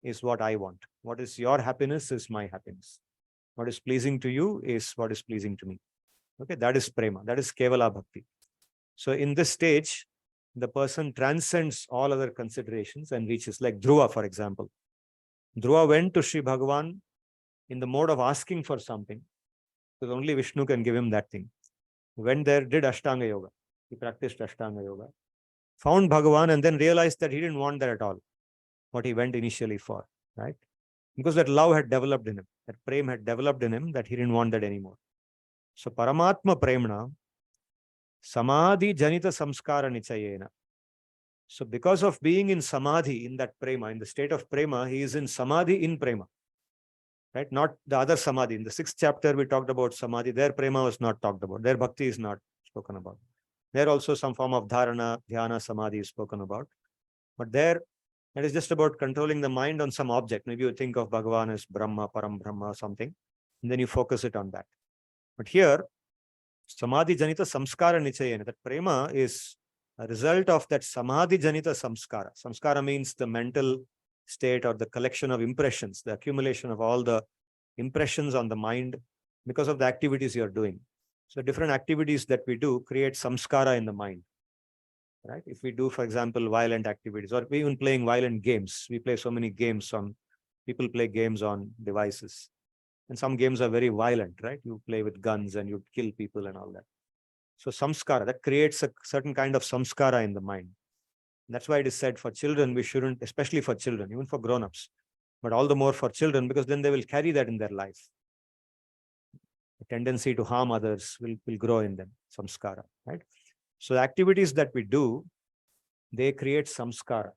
is what I want. What is your happiness is my happiness. What is pleasing to you is what is pleasing to me. Okay, that is prema. That is kevala bhakti. So in this stage, the person transcends all other considerations and reaches, like Dhruva, for example. Dhruva went to Sri Bhagavan in the mode of asking for something, because only Vishnu can give him that thing. He went there, did Ashtanga Yoga. He practiced Ashtanga Yoga, found Bhagavan, and then realized that he didn't want that at all, what he went initially for, right? Because that love had developed in him, that prem had developed in him, that he didn't want that anymore. So Paramatma Premna, Samadhi Janita Samskara Nichayena. So because of being in Samadhi, in that prema, in the state of prema, he is in Samadhi in prema. Right? Not the other Samadhi. In the 6th chapter, we talked about Samadhi. Their prema was not talked about. Their bhakti is not spoken about. There also some form of dharana, dhyana, samadhi is spoken about. But there, it is just about controlling the mind on some object. Maybe you think of Bhagavan as Brahma, Param Brahma, something, and then you focus it on that. But here, Samadhi Janita Samskara Nichayena, that prema is a result of that Samadhi Janita Samskara. Samskara means the mental state or the collection of impressions, the accumulation of all the impressions on the mind because of the activities you're doing. So different activities that we do create samskara in the mind. Right? If we do, for example, violent activities, or even playing violent games, we play so many games people play games on devices. And some games are very violent, right? You play with guns and you kill people and all that. So samskara, that creates a certain kind of samskara in the mind. That's why it is said for children, we shouldn't, especially for children, even for grown-ups, but all the more for children, because then they will carry that in their life. The tendency to harm others will grow in them, samskara, right? So the activities that we do, they create samskara.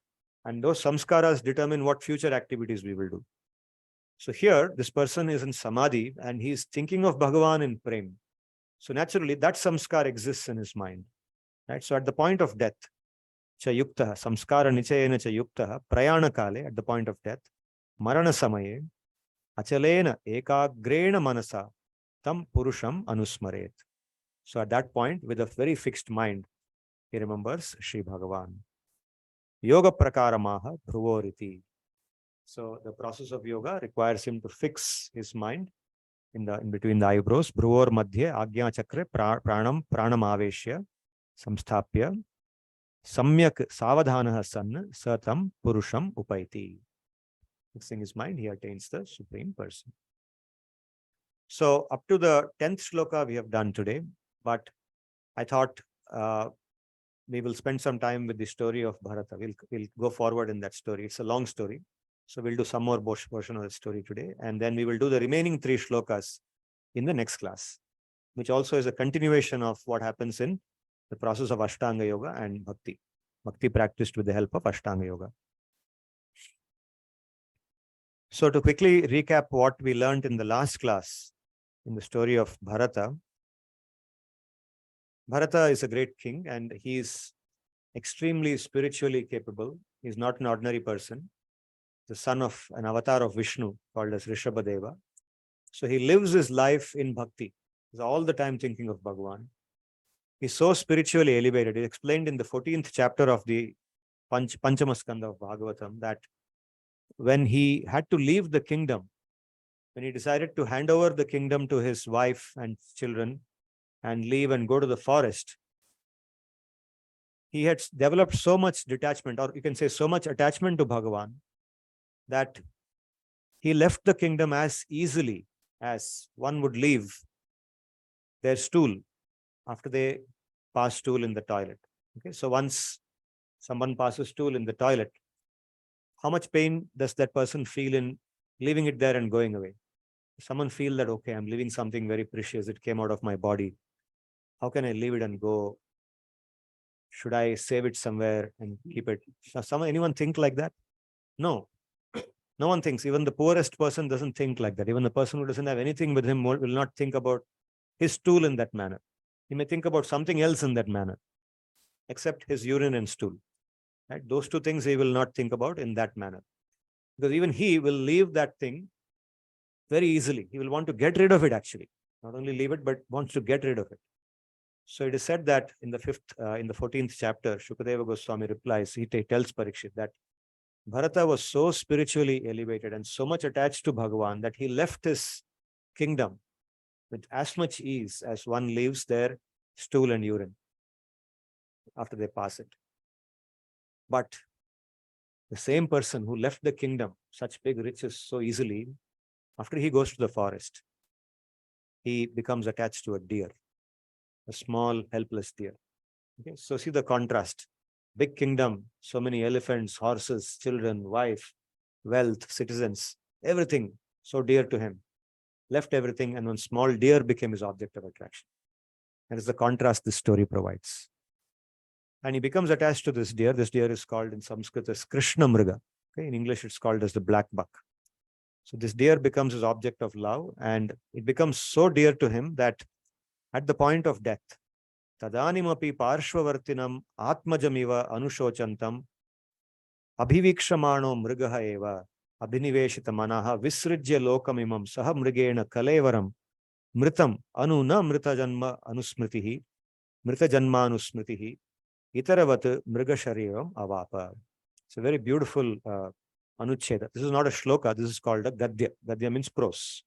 And those samskaras determine what future activities we will do. So here, this person is in samadhi and he's thinking of Bhagavan in prem. So naturally, that samskar exists in his mind. Right? So at the point of death, cha yukta, samskara nichayena cha yukta, prayana kale, at the point of death, marana samaye, achalena ekagrena manasa, tam purusham anusmaret. So at that point, with a very fixed mind, he remembers Sri Bhagavan. Yoga prakaramaha dhruvoriti. So the process of yoga requires him to fix his mind in between the eyebrows. Bhruvor madhye agya chakre pranam aveshya samsthapya samyak savadhanah san satam purusham upaiti. Fixing his mind, he attains the Supreme Person. So up to the 10th shloka we have done today, but I thought we will spend some time with the story of Bharata. We'll go forward in that story. It's a long story. So we'll do some more portion of the story today. And then we will do the remaining 3 shlokas in the next class, which also is a continuation of what happens in the process of Ashtanga Yoga and Bhakti. Bhakti practiced with the help of Ashtanga Yoga. So to quickly recap what we learned in the last class in the story of Bharata. Bharata is a great king and he is extremely spiritually capable. He's not an ordinary person. The son of an avatar of Vishnu called as Rishabhadeva. So he lives his life in bhakti. He's all the time thinking of Bhagavan. He's so spiritually elevated. He explained in the 14th chapter of the Panchamaskanda of Bhagavatam that when he had to leave the kingdom, when he decided to hand over the kingdom to his wife and children and leave and go to the forest, he had developed so much detachment, or you can say so much attachment to Bhagavan, that he left the kingdom as easily as one would leave their stool after they pass stool in the toilet. Okay, so once someone passes stool in the toilet, how much pain does that person feel in leaving it there and going away? Someone feel that, okay, I'm leaving something very precious. It came out of my body. How can I leave it and go? Should I save it somewhere and keep it? Anyone think like that? No. No one thinks. Even the poorest person doesn't think like that. Even the person who doesn't have anything with him will not think about his stool in that manner. He may think about something else in that manner, except his urine and stool. Right? Those two things he will not think about in that manner. Because even he will leave that thing very easily. He will want to get rid of it, actually. Not only leave it, but wants to get rid of it. So it is said that in the 14th chapter, Shukadeva Goswami replies, he tells Parikshit that Bharata was so spiritually elevated and so much attached to Bhagavan that he left his kingdom with as much ease as one leaves their stool and urine after they pass it. But the same person who left the kingdom, such big riches so easily, after he goes to the forest, he becomes attached to a deer, a small, helpless deer. Okay, so see the contrast. Big kingdom, so many elephants, horses, children, wife, wealth, citizens, everything so dear to him. Left everything, and one small deer became his object of attraction. That is the contrast this story provides. And he becomes attached to this deer. This deer is called in Sanskrit as Krishna Mriga. Okay, in English, it's called as the black buck. So this deer becomes his object of love, and it becomes so dear to him that at the point of death, Tadanimapi parshvavartinam atmajamiva anushochantam abhivikshamano mrigaha eva abhiniveshita manaha visrijya lokamimam saha mrigena kalevaram mritam anu na mritajanma anusmritihi mritajanma anusmritihi itaravat mrigashariyam avapa. It's a very beautiful anucheda. This is not a shloka. This is called a gadya. Gadya means prose.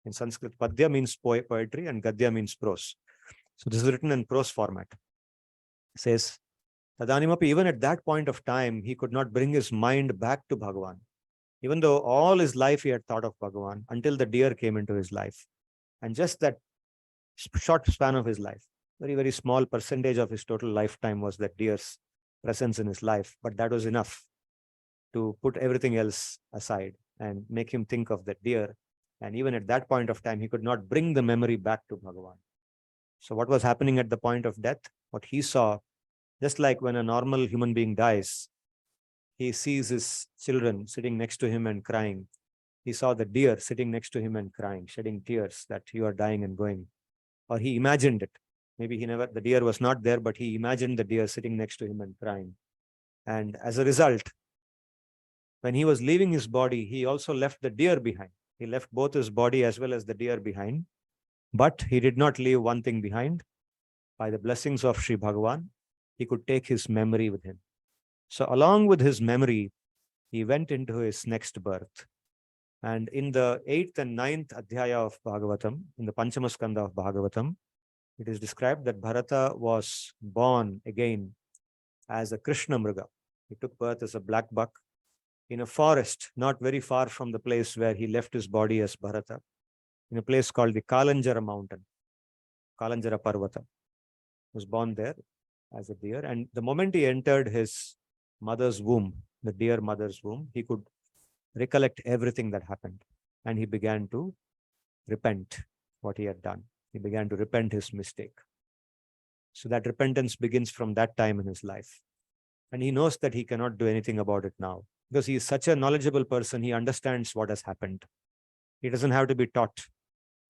In Sanskrit, padya means poetry and gadya means prose. So this is written in prose format. It says, Tadanimapi, even at that point of time, he could not bring his mind back to Bhagavan. Even though all his life he had thought of Bhagavan, until the deer came into his life. And just that short span of his life, very, very small percentage of his total lifetime was that deer's presence in his life. But that was enough to put everything else aside and make him think of that deer. And even at that point of time, he could not bring the memory back to Bhagavan. So what was happening at the point of death? What he saw, just like when a normal human being dies, he sees his children sitting next to him and crying. He saw the deer sitting next to him and crying, shedding tears that you are dying and going. Or he imagined it. Maybe the deer was not there, but he imagined the deer sitting next to him and crying. And as a result, when he was leaving his body, he also left the deer behind. He left both his body as well as the deer behind. But he did not leave one thing behind. By the blessings of Sri Bhagavan, he could take his memory with him. So along with his memory, he went into his next birth. And in the 8th and 9th adhyaya of Bhagavatam, in the Panchamaskanda of Bhagavatam, it is described that Bharata was born again as a Krishna Mriga. He took birth as a black buck in a forest, not very far from the place where he left his body as Bharata, in a place called the Kalanjara mountain, Kalanjara Parvata. He was born there as a deer. And the moment he entered his mother's womb, the deer mother's womb, he could recollect everything that happened. And he began to repent what he had done. He began to repent his mistake. So that repentance begins from that time in his life. And he knows that he cannot do anything about it now, because he is such a knowledgeable person. He understands what has happened. He doesn't have to be taught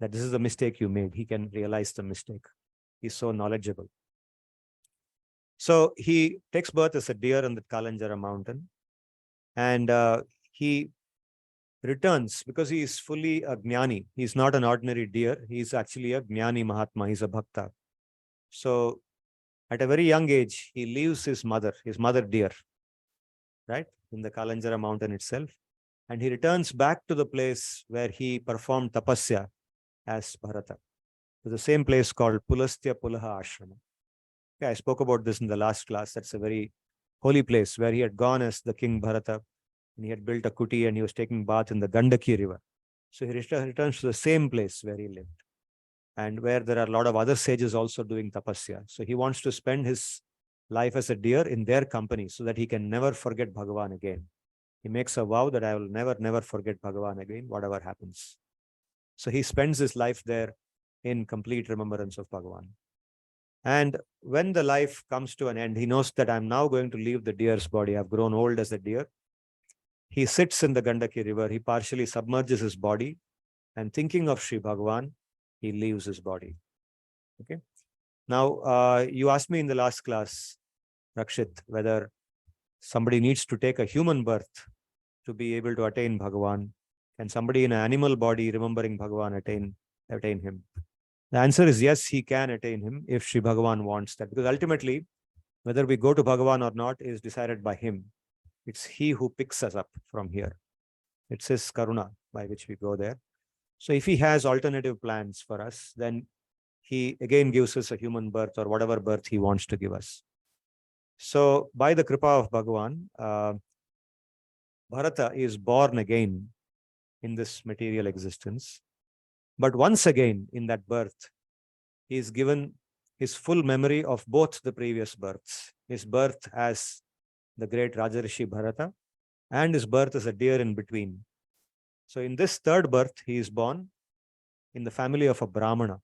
that this is the mistake you made. He can realize the mistake. He's so knowledgeable. So he takes birth as a deer on the Kalanjara mountain. And he returns because he is fully a jnani. He's not an ordinary deer. He's actually a jnani Mahatma. He's a bhakta. So at a very young age, he leaves his mother deer, right, in the Kalanjara mountain itself. And he returns back to the place where he performed tapasya as Bharata, to the same place called Pulastya Pulaha Ashrama. Okay, I spoke about this in the last class. That's a very holy place where he had gone as the king Bharata, and he had built a kuti and he was taking bath in the Gandaki river. So he returns to the same place where he lived, and where there are a lot of other sages also doing tapasya. So he wants to spend his life as a deer in their company so that he can never forget Bhagavan again. He makes a vow that I will never forget Bhagavan again, whatever happens. So he spends his life there in complete remembrance of Bhagavan. And when the life comes to an end, he knows that I'm now going to leave the deer's body. I've grown old as a deer. He sits in the Gandaki river. He partially submerges his body, and thinking of Sri Bhagavan, he leaves his body. Okay. Now, you asked me in the last class, Rakshit, whether somebody needs to take a human birth to be able to attain Bhagavan. Can somebody in an animal body remembering Bhagavan attain him? The answer is yes, he can attain him if Sri Bhagavan wants that. Because ultimately, whether we go to Bhagavan or not is decided by him. It's he who picks us up from here. It's his karuna by which we go there. So if he has alternative plans for us, then he again gives us a human birth or whatever birth he wants to give us. So by the kripa of Bhagavan, Bharata is born again in this material existence. But once again, in that birth, he is given his full memory of both the previous births. His birth as the great Rajarishi Bharata and his birth as a deer in between. So in this third birth, he is born in the family of a Brahmana,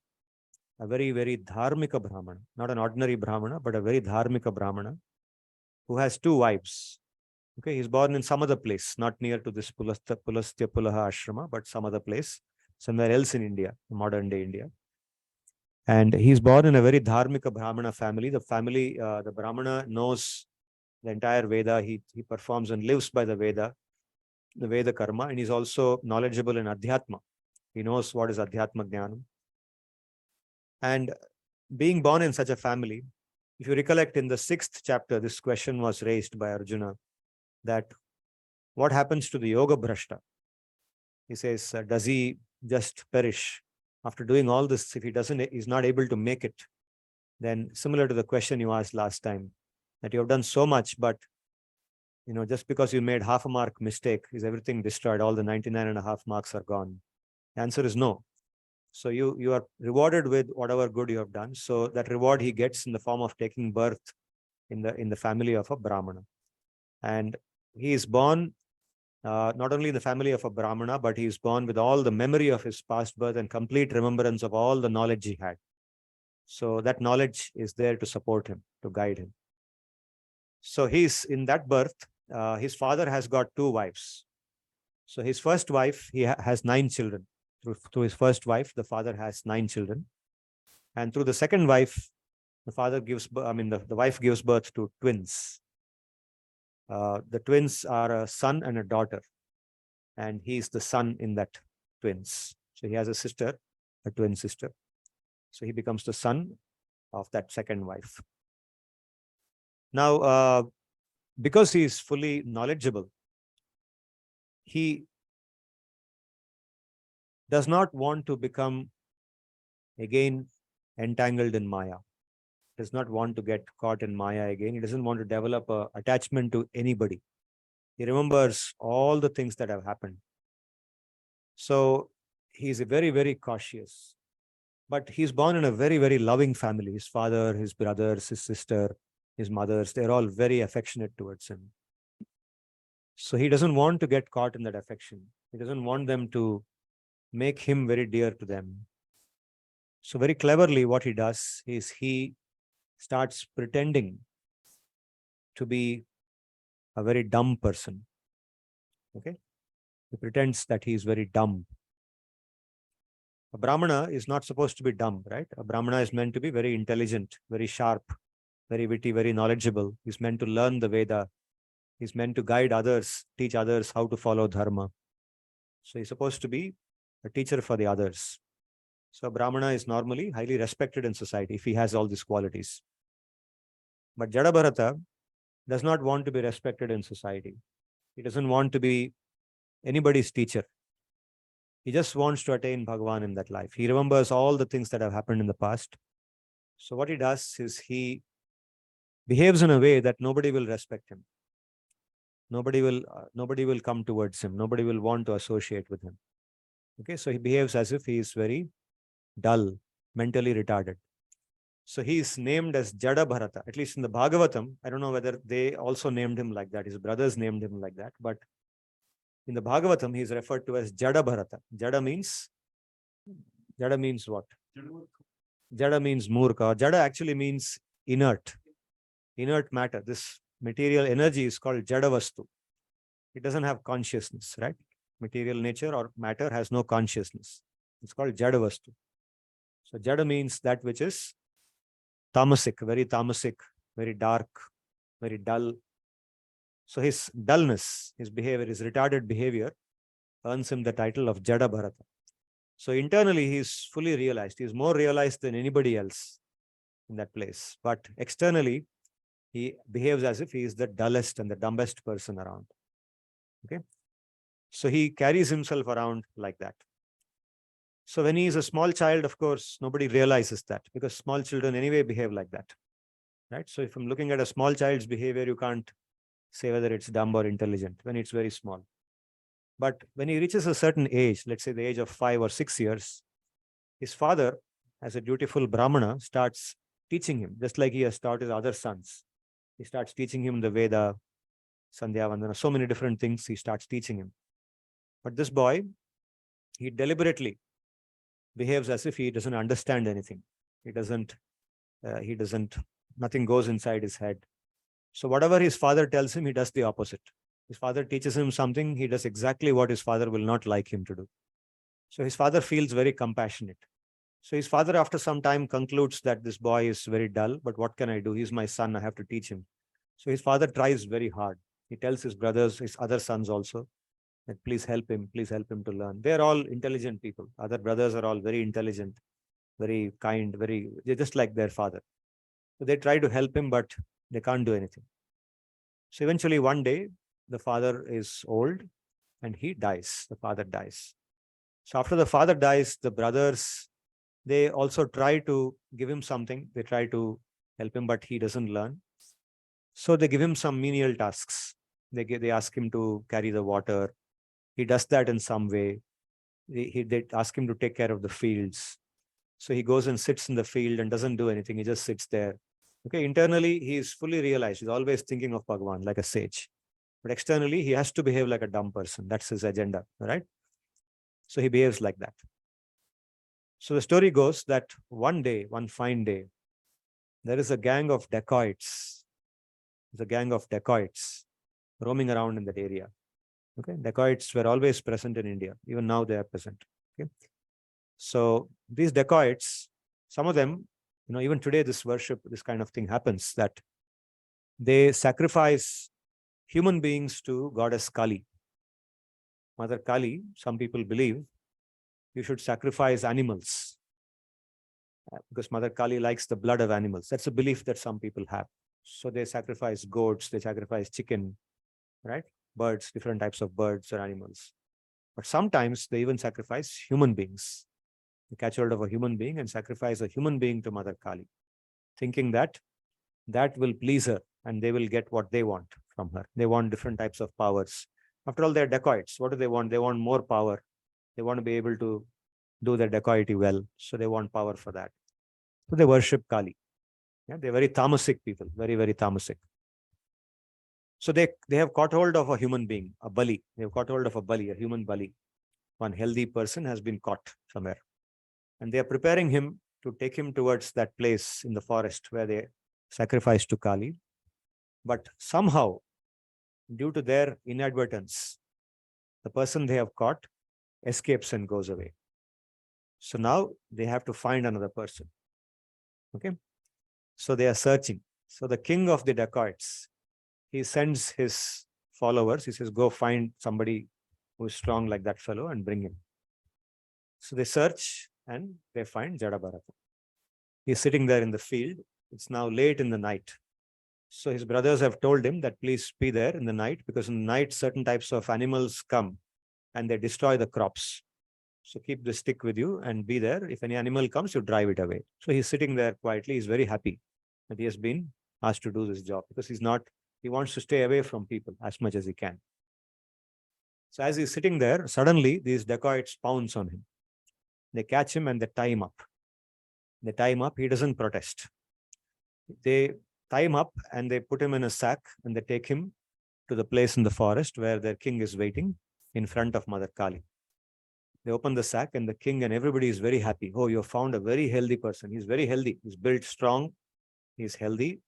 a very, very dharmika Brahmana, not an ordinary Brahmana, but a very dharmika Brahmana who has two wives. Okay, he's born in some other place, not near to this Pulastya Pulaha ashrama, but some other place, somewhere else in India, modern day India. And he's born in a very dharmika Brahmana family. The Brahmana knows the entire Veda. He performs and lives by the Veda karma, and he's also knowledgeable in Adhyatma. He knows what is Adhyatma Jnanam. And being born in such a family, if you recollect in the 6th chapter, this question was raised by Arjuna, that what happens to the yoga bhrashta? He says, does he just perish after doing all this? If he's not able to make it, then similar to the question you asked last time, that you have done so much, but just because you made half a mark mistake, is everything destroyed? All the 99.5 marks are gone. The answer is no. So you are rewarded with whatever good you have done. So that reward he gets in the form of taking birth in the family of a Brahmana. And he is born not only in the family of a Brahmana, but he is born with all the memory of his past birth and complete remembrance of all the knowledge he had. So that knowledge is there to support him, to guide him. So he's in that birth. His father has got two wives. So his first wife, he has 9 children. Through his first wife, the father has 9 children. And through the second wife, the wife gives birth to twins. The twins are a son and a daughter. And he's the son in that twins. So he has a sister, a twin sister. So he becomes the son of that second wife. Now, because he is fully knowledgeable, he does not want to become again entangled in Maya. Does not want to get caught in Maya again. He doesn't want to develop an attachment to anybody. He remembers all the things that have happened. So he's very, very cautious. But he's born in a very, very loving family. His father, his brothers, his sister, his mothers, they're all very affectionate towards him. So he doesn't want to get caught in that affection. He doesn't want them to make him very dear to them. So very cleverly, what he does is he starts pretending to be a very dumb person. Okay? He pretends that he is very dumb. A Brahmana is not supposed to be dumb, right? A Brahmana is meant to be very intelligent, very sharp, very witty, very knowledgeable. He's meant to learn the Veda. He's meant to guide others, teach others how to follow dharma. So he's supposed to be a teacher for the others. So a Brahmana is normally highly respected in society if he has all these qualities. But Jada Bharata does not want to be respected in society. He doesn't want to be anybody's teacher. He just wants to attain Bhagavan in that life. He remembers all the things that have happened in the past. So what he does is he behaves in a way that nobody will respect him. Nobody will come towards him. Nobody will want to associate with him. Okay, so he behaves as if he is very dull, mentally retarded. So he is named as Jada Bharata. At least in the Bhagavatam, I don't know whether they also named him like that. His brothers named him like that. But in the Bhagavatam, he is referred to as Jada Bharata. Jada means what? Jada means murka. Jada actually means inert, inert matter. This material energy is called Jada Vastu. It doesn't have consciousness, right? Material nature or matter has no consciousness. It's called Jada Vastu. So Jada means that which is tamasic, very dark, very dull. So his dullness, his behavior, his retarded behavior earns him the title of Jada Bharata. So internally, he is fully realized. He is more realized than anybody else in that place. But externally, he behaves as if he is the dullest and the dumbest person around. Okay. So he carries himself around like that. So when he is a small child, of course, nobody realizes that because small children anyway behave like that. Right. So if I'm looking at a small child's behavior, you can't say whether it's dumb or intelligent when it's very small. But when he reaches a certain age, let's say the age of 5 or 6 years, his father, as a dutiful Brahmana, starts teaching him, just like he has taught his other sons. He starts teaching him the Veda, Sandhya Vandana, so many different things he starts teaching him. But this boy, he deliberately behaves as if he doesn't understand anything. Nothing goes inside his head. So whatever his father tells him, he does the opposite. His father teaches him something, he does exactly what his father will not like him to do. So his father feels very compassionate. So his father, after some time, concludes that this boy is very dull, but what can I do? He's my son, I have to teach him. So his father tries very hard. He tells his brothers, his other sons also, that please help him to learn. They're all intelligent people. Other brothers are all very intelligent, very kind, they're just like their father. So they try to help him, but they can't do anything. So eventually one day, the father is old and he dies. The father dies. So after the father dies, the brothers, they also try to give him something. They try to help him, but he doesn't learn. So they give him some menial tasks. They ask him to carry the water. He does that in some way. They ask him to take care of the fields. So he goes and sits in the field and doesn't do anything. He just sits there. Okay, internally, he is fully realized. He's always thinking of Bhagavan like a sage. But externally, he has to behave like a dumb person. That's his agenda, right? So he behaves like that. So the story goes that one day, one fine day, there is a gang of dacoits. There's a gang of dacoits roaming around in that area. Okay, dacoits were always present in India. Even now they are present. Okay, so these dacoits, some of them, even today this kind of thing happens, that they sacrifice human beings to goddess Kali. Mother Kali, some people believe you should sacrifice animals because Mother Kali likes the blood of animals. That's a belief that some people have. So they sacrifice goats, they sacrifice chicken, right? Birds, different types of birds or animals. But sometimes they even sacrifice human beings. They catch hold of a human being and sacrifice a human being to Mother Kali, thinking that that will please her and they will get what they want from her. They want different types of powers. After all, they're dacoits. What do they want? They want more power. They want to be able to do their dacoity well. So they want power for that. So they worship Kali. Yeah, they're very tamasic people, very, very tamasic. So they have caught hold of a human being, a bali. They have caught hold of a bali, a human bali. One healthy person has been caught somewhere. And they are preparing him to take him towards that place in the forest where they sacrifice to Kali. But somehow, due to their inadvertence, the person they have caught escapes and goes away. So now they have to find another person. Okay. So they are searching. So the king of the dacoits, he sends his followers. He says, go find somebody who is strong like that fellow and bring him. So they search and they find Jada Bharata. He's sitting there in the field. It's now late in the night. So his brothers have told him that please be there in the night, because in the night certain types of animals come and they destroy the crops. So keep the stick with you and be there. If any animal comes, you drive it away. So he's sitting there quietly. He's very happy that he has been asked to do this job, because he wants to stay away from people as much as he can. So as he's sitting there, suddenly these dacoits pounce on him. They catch him and they tie him up. They tie him up. He doesn't protest. They tie him up and they put him in a sack and they take him to the place in the forest where their king is waiting in front of Mother Kali. They open the sack and the king and everybody is very happy. Oh, you found a very healthy person. He's very healthy. He's built strong. He's healthy.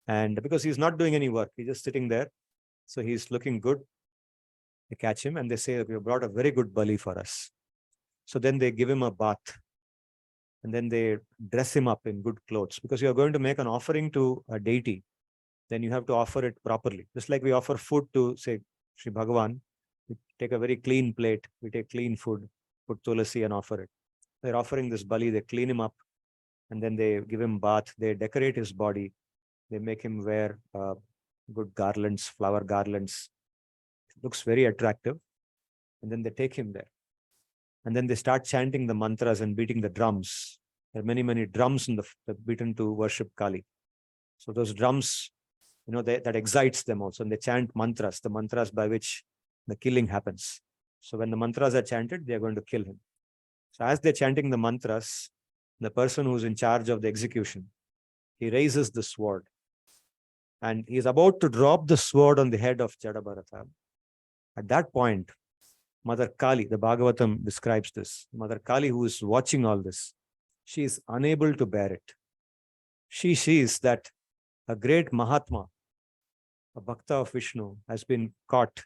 And because he's not doing any work, he's just sitting there. So he's looking good. They catch him and they say, you brought a very good bali for us. So then they give him a bath. And then they dress him up in good clothes. Because you are going to make an offering to a deity, then you have to offer it properly. Just like we offer food to, say, Sri Bhagavan, we take a very clean plate, we take clean food, put tulasi and offer it. They're offering this bali, they clean him up, and then they give him bath, they decorate his body, they make him wear good garlands, flower garlands. It looks very attractive. And then they take him there. And then they start chanting the mantras and beating the drums. There are many, many drums in the beaten to worship Kali. So those drums, that excites them also. And they chant mantras, the mantras by which the killing happens. So when the mantras are chanted, they are going to kill him. So as they're chanting the mantras, the person who's in charge of the execution, he raises the sword. And he's about to drop the sword on the head of Jadabharata. At that point, Mother Kali, the Bhagavatam describes this. Mother Kali, who is watching all this, she is unable to bear it. She sees that a great Mahatma, a Bhakta of Vishnu, has been caught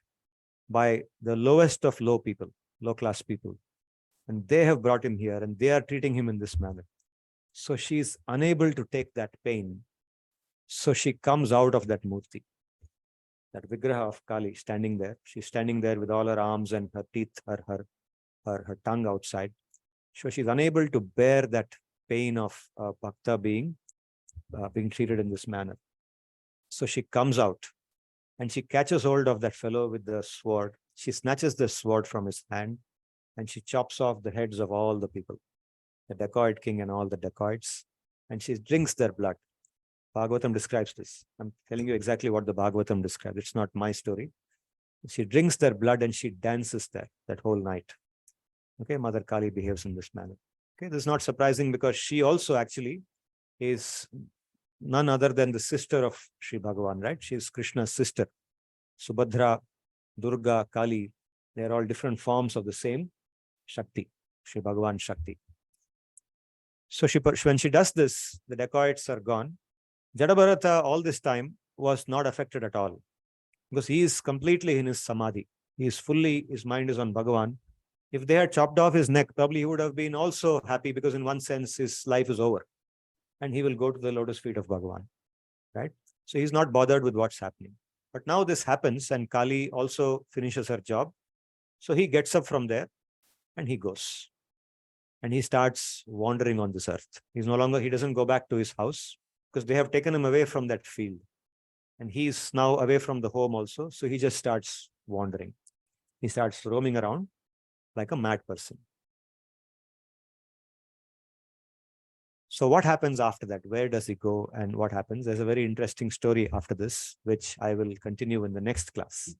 by the lowest of low people, low-class people. And they have brought him here and they are treating him in this manner. So she is unable to take that pain. So she comes out of that murti, that Vigraha of Kali standing there. She's standing there with all her arms and her teeth, her tongue outside. So she's unable to bear that pain of Bhakta being treated in this manner. So she comes out and she catches hold of that fellow with the sword. She snatches the sword from his hand and she chops off the heads of all the people, the dacoit king and all the dacoits, and she drinks their blood. Bhagavatam describes this. I'm telling you exactly what the Bhagavatam describes. It's not my story. She drinks their blood and she dances there that whole night. Okay, Mother Kali behaves in this manner. Okay, this is not surprising because she also actually is none other than the sister of Sri Bhagavan, right? She is Krishna's sister. Subhadra, Durga, Kali, they are all different forms of the same Shakti, Sri Bhagavan Shakti. So when she does this, the dacoits are gone. Jadabharata all this time was not affected at all because he is completely in his samadhi. He is fully, his mind is on Bhagavan. If they had chopped off his neck, probably he would have been also happy because in one sense his life is over and he will go to the lotus feet of Bhagavan, right? So he's not bothered with what's happening. But now this happens and Kali also finishes her job. So he gets up from there and he goes. And he starts wandering on this earth. He doesn't go back to his house because they have taken him away from that field. And he's now away from the home also. So he just starts wandering. He starts roaming around like a mad person. So what happens after that? Where does he go and what happens? There's a very interesting story after this, which I will continue in the next class.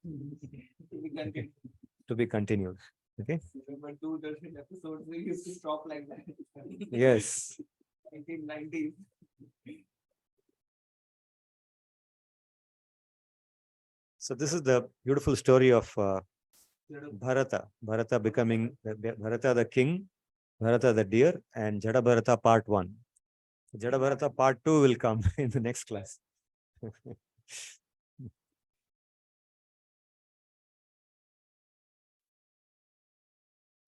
To be continued. Okay. Remember 2 different episodes we used to stop like that. Yes. 1990s. So this is the beautiful story of Bharata. Bharata becoming Bharata the king, Bharata the deer, and Jada Bharata part 1. Jada Bharata part 2 will come in the next class.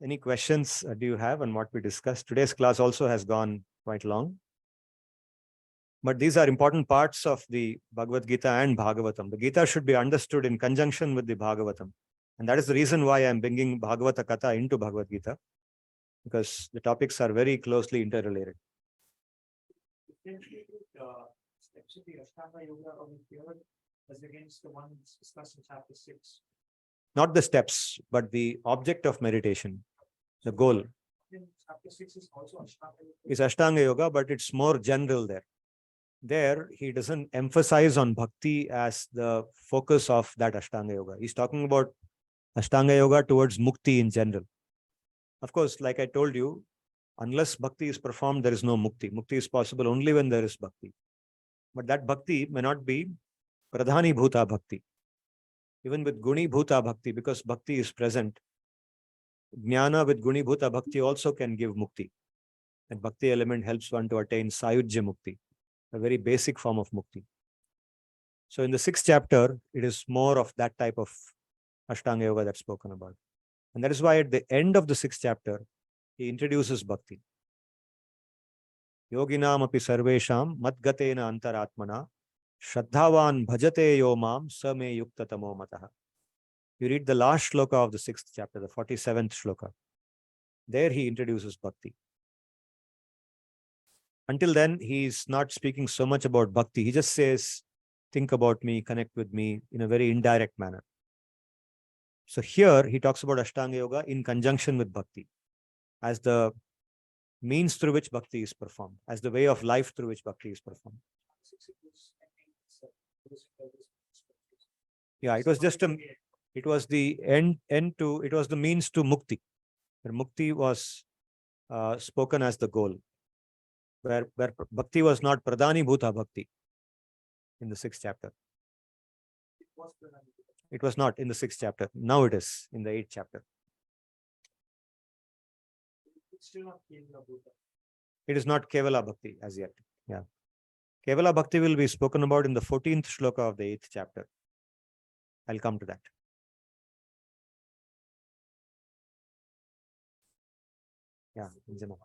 Any questions do you have on what we discussed? Today's class also has gone quite long. But these are important parts of the Bhagavad-Gita and Bhagavatam. The Gita should be understood in conjunction with the Bhagavatam. And that is the reason why I'm bringing Bhagavata Katha into Bhagavad-Gita, because the topics are very closely interrelated. Steps of the Ashtanga Yoga of the as against the ones discussed in chapter 6. Not the steps, but the object of meditation, the goal. Chapter 6 is also Ashtanga Yoga. Is Ashtanga Yoga, but it's more general there. There, he doesn't emphasize on bhakti as the focus of that Ashtanga Yoga. He's talking about Ashtanga Yoga towards mukti in general. Of course, like I told you, unless bhakti is performed, there is no mukti. Mukti is possible only when there is bhakti. But that bhakti may not be pradhani bhuta bhakti. Even with guni bhuta bhakti, because bhakti is present, jnana with guni bhuta bhakti also can give mukti. And bhakti element helps one to attain sayujya mukti, a very basic form of mukti. So in the 6th chapter, it is more of that type of Ashtanga Yoga that's spoken about. And that is why at the end of the 6th chapter, he introduces bhakti. Yoginam api sarvesham madgatena antaratmana shraddhavan bhajate yo mam sa me yukta tamo mataha. You read the last shloka of the 6th chapter, the 47th shloka. There he introduces bhakti. Until then, he's not speaking so much about bhakti. He just says, think about me, connect with me in a very indirect manner. So here he talks about Ashtanga Yoga in conjunction with bhakti as the means through which bhakti is performed, as the way of life through which bhakti is performed. Yeah, it was just it was the it was the means to mukti. Where mukti was spoken as the goal. Where bhakti was not pradhani bhuta bhakti in the 6th chapter. It was not in the 6th chapter. Now it is in the 8th chapter. It is not Kevala Bhakti as yet. Yeah. Kevala Bhakti will be spoken about in the 14th shloka of the 8th chapter. I'll come to that. Yeah, Anjana.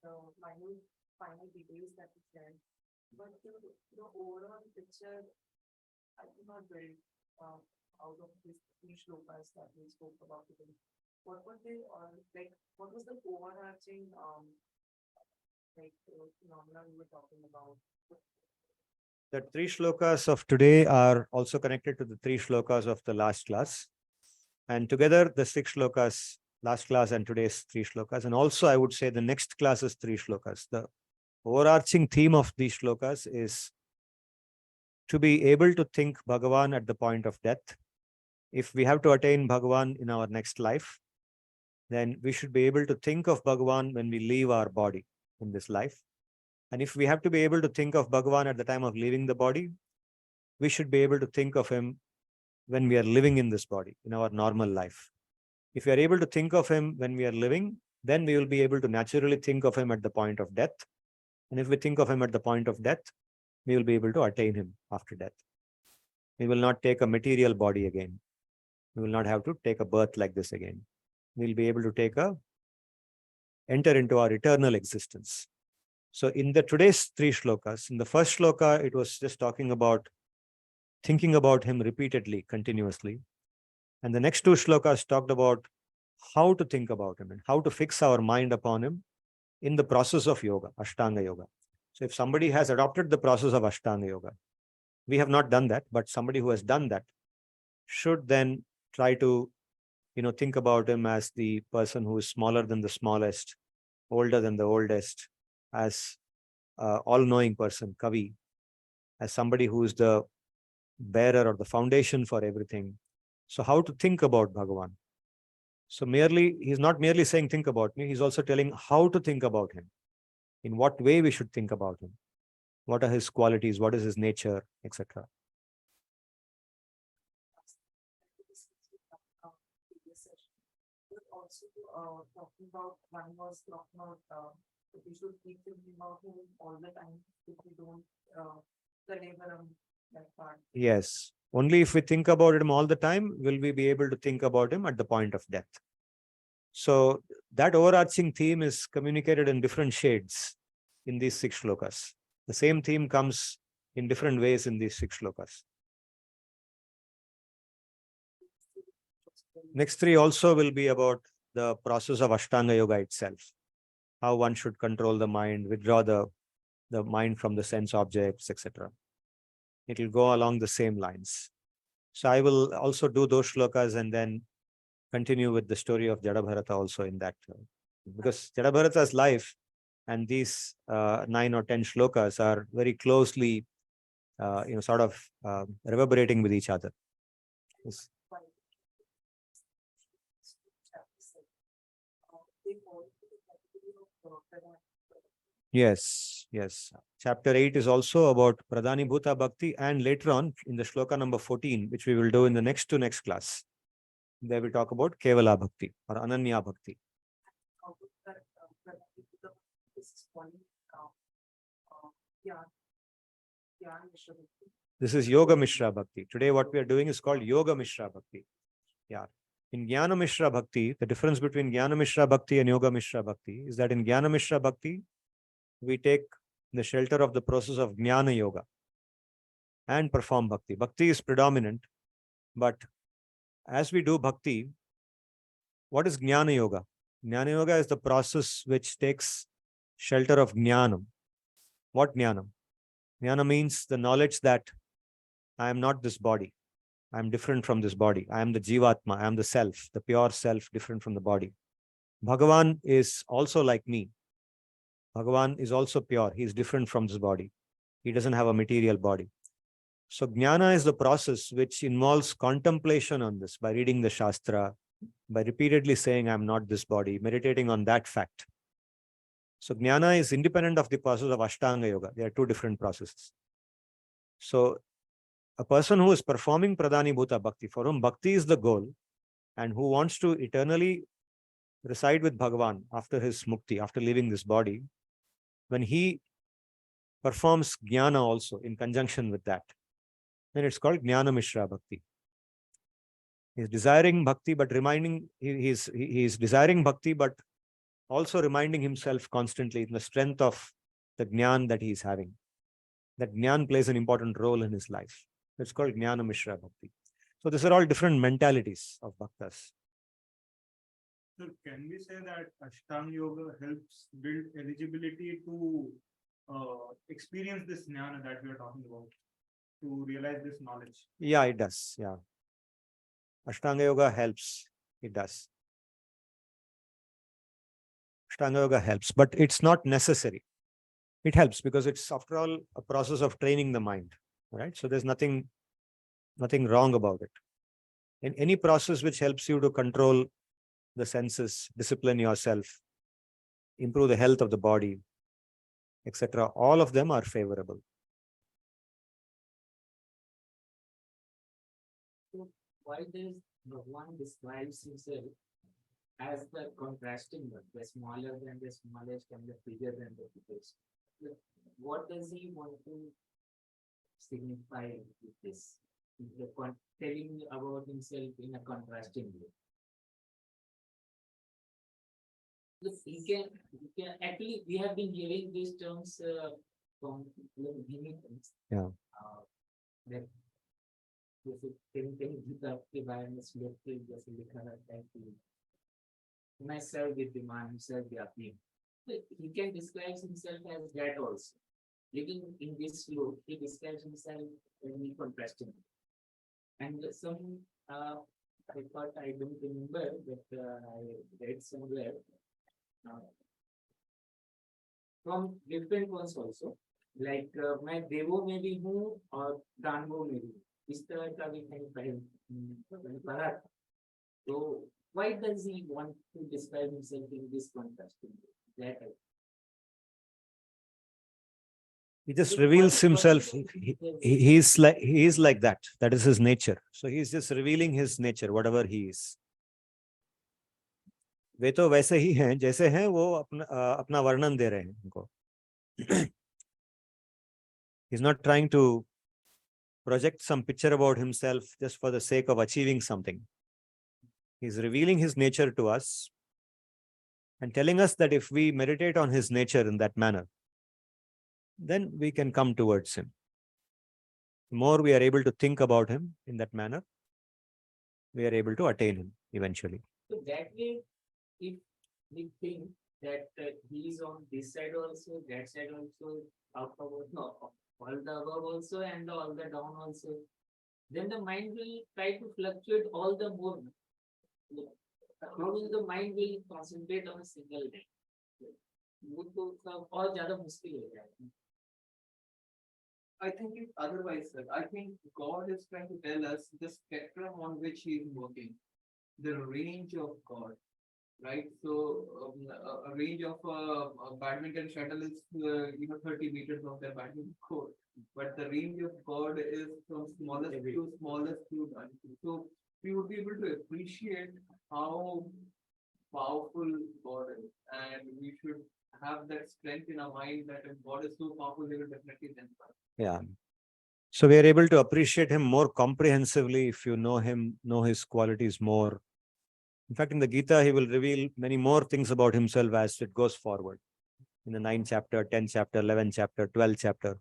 The final details that we shared, but the overall picture, I did not build out of these three shlokas that we spoke about today. What were they, like, what was the overarching phenomena we were talking about? The 3 shlokas of today are also connected to the 3 shlokas of the last class. And together, the 6 shlokas, last class and today's 3 shlokas. And also, I would say the next class's 3 shlokas. The overarching theme of these shlokas is to be able to think Bhagavan at the point of death. If we have to attain Bhagavan in our next life, then we should be able to think of Bhagavan when we leave our body in this life. And if we have to be able to think of Bhagavan at the time of leaving the body, we should be able to think of him when we are living in this body, in our normal life. If we are able to think of him when we are living, then we will be able to naturally think of him at the point of death. And if we think of him at the point of death, we will be able to attain him after death. We will not take a material body again. We will not have to take a birth like this again. We'll be able to enter into our eternal existence. So in the today's 3 shlokas, in the first shloka, it was just talking about thinking about him repeatedly, continuously. And the next 2 shlokas talked about how to think about him and how to fix our mind upon him in the process of yoga, Ashtanga Yoga. So if somebody has adopted the process of Ashtanga Yoga, we have not done that, but somebody who has done that should then try to, think about him as the person who is smaller than the smallest, older than the oldest, as all-knowing person, Kavi, as somebody who is the bearer or the foundation for everything. So how to think about Bhagavan? So he's not merely saying think about me, he's also telling how to think about him, in what way we should think about him, what are his qualities, what is his nature, etc. Also talking about, one was talking about that we should keep thinking about him all the time if we don't deliver on that part. Yes, only if we think about him all the time will we be able to think about him at the point of death. So that overarching theme is communicated in different shades in these 6 shlokas. The same theme comes in different ways in these 6 shlokas. Next 3 also will be about the process of Ashtanga Yoga itself. How one should control the mind, withdraw the mind from the sense objects, etc. It will go along the same lines. So I will also do those shlokas and then continue with the story of Jadabharata also in that. Because Jadabharata's life And these 9 or 10 shlokas are very closely, sort of reverberating with each other. Yes. Yes, yes. Chapter 8 is also about Pradhani Bhuta Bhakti, and later on in the shloka number 14, which we will do in the next to next class, there we talk about Kevala Bhakti or Ananya Bhakti. This is Yoga Mishra Bhakti. Today what we are doing is called Yoga Mishra Bhakti. Yeah. In Jnana Mishra Bhakti, the difference between Jnana Mishra Bhakti and Yoga Mishra Bhakti is that in Jnana Mishra Bhakti, we take the shelter of the process of Jnana Yoga and perform Bhakti. Bhakti is predominant, but as we do Bhakti, what is Jnana Yoga? Jnana Yoga is the process which takes shelter of Jnanam. What Jnanam? Jnana means the knowledge that I am not this body. I am different from this body. I am the Jivatma. I am the self, the pure self, different from the body. Bhagavan is also like me. Bhagavan is also pure. He is different from this body. He doesn't have a material body. So Jnana is the process which involves contemplation on this by reading the Shastra, by repeatedly saying, I am not this body, meditating on that fact. So Jnana is independent of the process of Ashtanga Yoga. They are two different processes. So a person who is performing Pradhani Bhuta Bhakti, for whom Bhakti is the goal, and who wants to eternally reside with Bhagavan after his mukti, after leaving this body, when he performs Jnana also in conjunction with that, then it's called Jnana Mishra Bhakti. He's desiring Bhakti, but he's desiring Bhakti, but also reminding himself constantly in the strength of the Jnana that he's having. That Jnana plays an important role in his life. It's called Jnana Mishra Bhakti. So these are all different mentalities of bhaktas. So can we say that Ashtanga Yoga helps build eligibility to experience this jnana that we are talking about, to realize this knowledge? Yeah, it does. Yeah. Ashtanga Yoga helps. It does. Ashtanga Yoga helps, but it's not necessary. It helps because it's, after all, a process of training the mind, right? So there's nothing wrong about it. In any process which helps you to control the senses, discipline yourself, improve the health of the body, etc., all of them are favorable. Why does Bhagavan describes himself as the contrasting one, the smaller than the smallest and the bigger than the biggest? What does he want to signify with this? Telling about himself in a contrasting way. Look, actually, we have been hearing these terms from many things. Yeah. That जैसे कहीं गीता के बारे में श्लोक के जैसे लिखा रहता है कि मैं सर्वविद्यमान सर्वव्यापी, he can describe himself as that also. Lekin in this slope, he describes himself very contrasting. And some, I thought, I don't remember, but I read somewhere from different ones also. Like मैं देवों में भी हूँ और दानवों में भी, इस तरह का भी कहीं पढ़ा था. So why does he want to describe himself in this contrasting way? That He just reveals himself. He is like that. That is his nature. So he is just revealing his nature, whatever he is. वे तो वैसे ही हैं जैसे हैं, वो अपना वर्णन दे रहे हैं उनको. He's not trying to project some picture about himself just for the sake of achieving something. He's revealing his nature to us and telling us that if we meditate on his nature in that manner, then we can come towards him. The more we are able to think about him in that manner, we are able to attain him eventually. So that way, if we think that he is on this side also, that side also, up above, no, all the above also and all the down also, then the mind will try to fluctuate all the more. How will the mind will concentrate on a single thing? वो तो सब और ज्यादा मुश्किल हो जाएगा. I think it's otherwise, sir. I think God is trying to tell us the spectrum on which He is working, the range of God, right? So a range of a badminton shuttle is 30 meters of the badminton court, but the range of God is from smallest to smallest to none. So we would be able to appreciate how powerful God is, and we should have that strength in our mind that if God is so powerful, He will definitely send us. Yeah. So we are able to appreciate him more comprehensively if you know him, know his qualities more. In fact, in the Gita, he will reveal many more things about himself as it goes forward. In the 9th chapter, 10th chapter, 11th chapter, 12th chapter.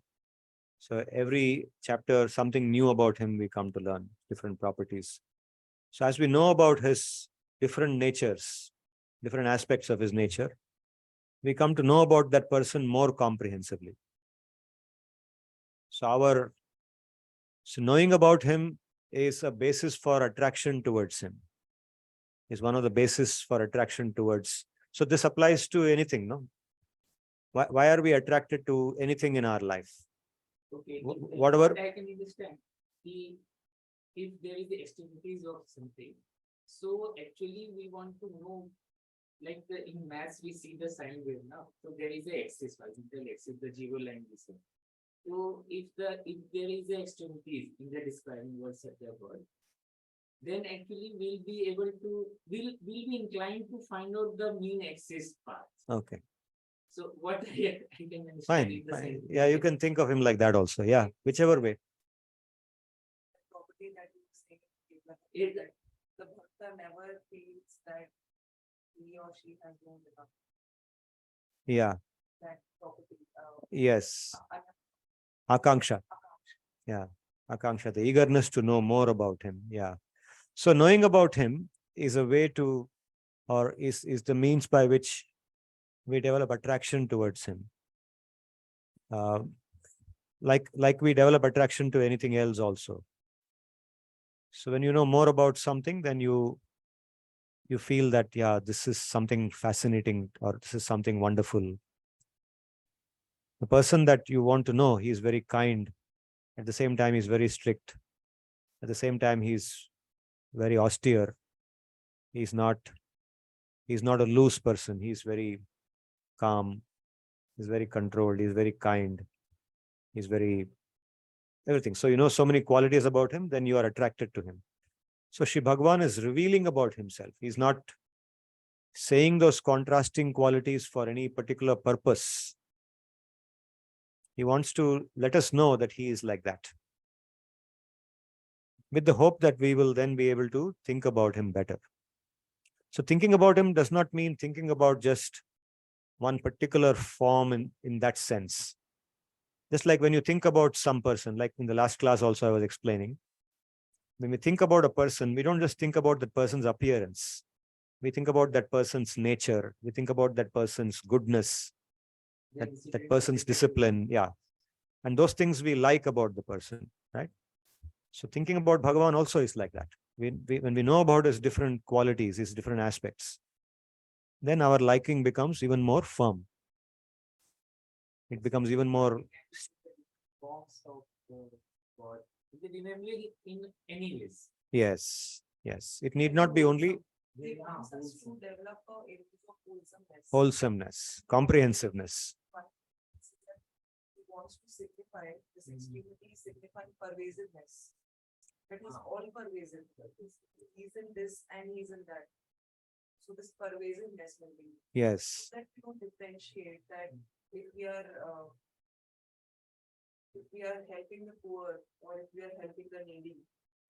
So every chapter, something new about him we come to learn, different properties. So as we know about his different natures, different aspects of his nature, we come to know about that person more comprehensively. So knowing about him is a basis for attraction towards him. Is one of the basis for attraction towards. So this applies to anything, no? Why are we attracted to anything in our life? Okay. Whatever. I can understand. If there is the extremities of something, so actually we want to know, like in maths we see the sine wave now. So there is a axis, horizontal axis, the zero line we see. So if there is a extremities in the describing words of the word, then actually we'll be inclined to find out the mean axis path. Okay. So what I can understand Fine. is the Fine. same. Yeah, you can think of him like that also. Yeah, whichever way. Property that you say, It- that the bhakta never feels that he or she has known enough, Yeah. that property. Yes. uh, Akanksha. Yeah. Akanksha, the eagerness to know more about him. Yeah. So knowing about him is a way to, or is the means by which we develop attraction towards him. Like we develop attraction to anything else also. So when you know more about something, then you feel that, yeah, this is something fascinating or this is something wonderful. The person that you want to know, he is very kind. At the same time, he's very strict. At the same time, he's very austere. He's not a loose person. He's very calm. He's very controlled. He's very kind. He's very everything. So you know so many qualities about him, then you are attracted to him. So Shri Bhagavan is revealing about himself. He's not saying those contrasting qualities for any particular purpose. He wants to let us know that he is like that, with the hope that we will then be able to think about him better. So thinking about him does not mean thinking about just one particular form in that sense. Just like when you think about some person, like in the last class also I was explaining, when we think about a person, we don't just think about that person's appearance. We think about that person's nature. We think about that person's goodness, that person's discipline. Yeah. And those things we like about the person, right? So thinking about Bhagavan also is like that. When we know about his different qualities, his different aspects, then our liking becomes even more firm. It becomes even more. Box of God. They remember it in any list. Yes. Yes. It need not be only He wants us to develop a area of wholesomeness. wholesomeness, comprehensiveness. He wants to signify this extremity, signifying pervasiveness. That is all pervasive. He's in this and he's in that. So this pervasiveness will be. Yes. That we don't differentiate that if we are helping the poor or if we are helping the needy,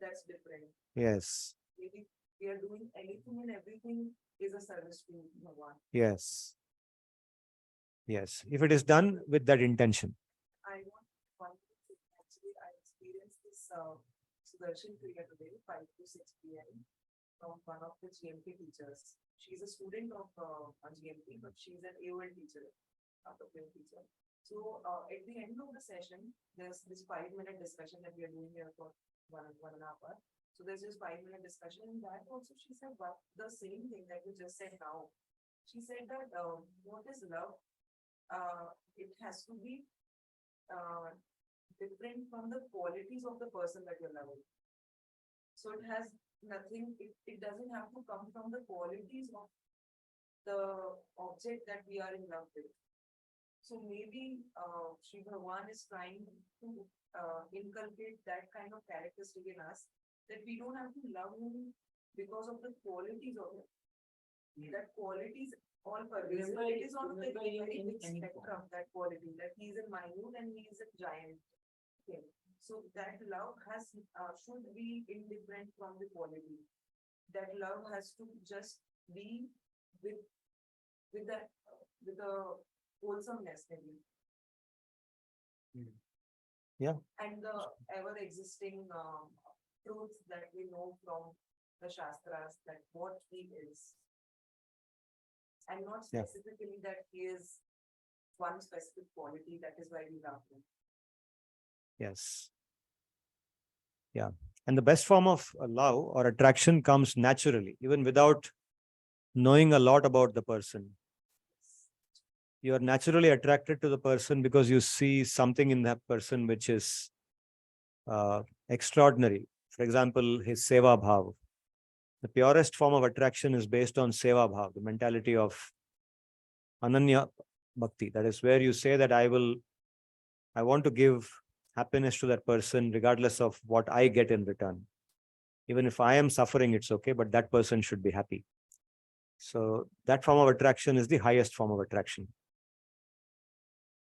that's different. Yes. Maybe we are doing anything and everything is a service to Bhagavan. Yes. Yes. If it is done with that intention. I want one thing. Actually, I experienced this Sudarshan Kriya today, 5 to 6 p.m. from one of the GMP teachers. She's a student of GMP, but she's an AOL teacher, autoplay teacher. So at the end of the session, there's this 5-minute discussion that we are doing here for one and a half hour. So there's this 5-minute discussion, and that also she said the same thing that you just said now. She said that what is love? it has to be different from the qualities of the person that you're loving. So it has nothing, it doesn't have to come from the qualities of the object that we are in love with. So maybe Sri Bhagavan is trying to inculcate that kind of characteristic in us, that we don't have to love him because of the qualities of him. That qualities all pervasive. It is on a very big spectrum, that quality, that he is a minute and he is a giant. Okay. So that love has should be indifferent from the quality. That love has to just be with the wholesomeness maybe. Yeah. And the ever existing truths that we know from the Shastras, that what he is. And not Yeah. specifically that he is one specific quality, that is why we love him. Yes. Yeah. And the best form of love or attraction comes naturally, even without knowing a lot about the person. You are naturally attracted to the person because you see something in that person which is extraordinary. For example, his seva bhav. The purest form of attraction is based on seva bhav, the mentality of ananya bhakti. That is where you say that I want to give happiness to that person regardless of what I get in return. Even if I am suffering, it's okay, but that person should be happy. So that form of attraction is the highest form of attraction.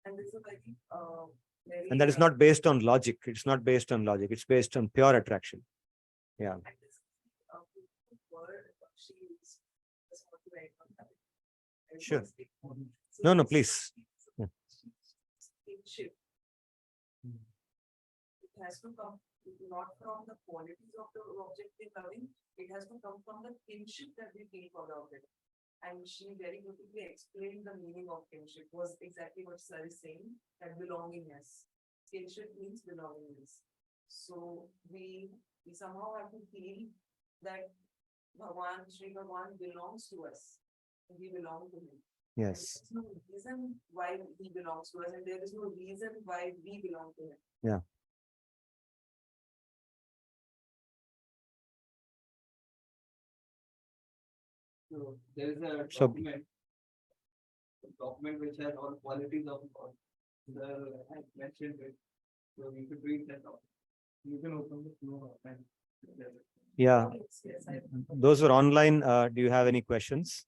And this is a very And that is not based on logic. It's not based on logic. It's based on pure attraction. Yeah. and this word she used just want to write on that. And Sure. what's the- so No, this- please. Yeah. Kinship. It has to come not from the qualities of the object we're loving, it has to come from the kinship that we feel for the object. And she very beautifully explained the meaning of kinship, was exactly what Sir is saying, that belongingness. Kinship means belongingness. So we somehow have to feel that Bhagwan, Sri Bhagwan belongs to us. And we belong to him. Yes. There is no reason why he belongs to us, and there is no reason why we belong to him. Yeah. So there is a So- document which has all qualities of God. I mentioned it, so you could read that document. You can open the floor and. Yeah. Yes, I- Those are online. Do you have any questions?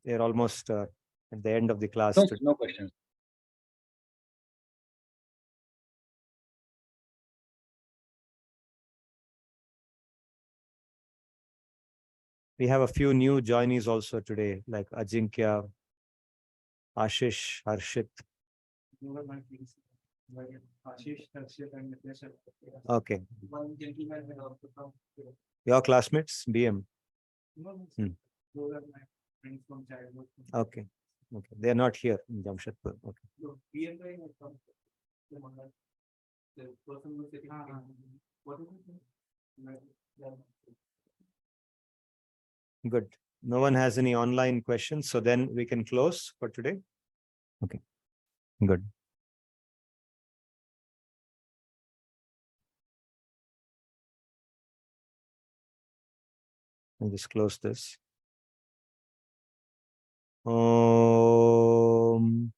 They're almost at the end of the class. No, today. no questions. We have a few new joinees also today, like Ajinkya, Ashish, Harshit. Ashish, Harshit, and Nitesh. Okay. One gentleman will also come. Your classmates, BM. Hmm. Those are my friends from childhood. Okay. Okay. They are not here in Jamshedpur. Okay. So BMI will come. The person who is sitting. What is his name? Yeah. Good. No one has any online questions, so then we can close for today. Okay. Good. I'll just close this. Om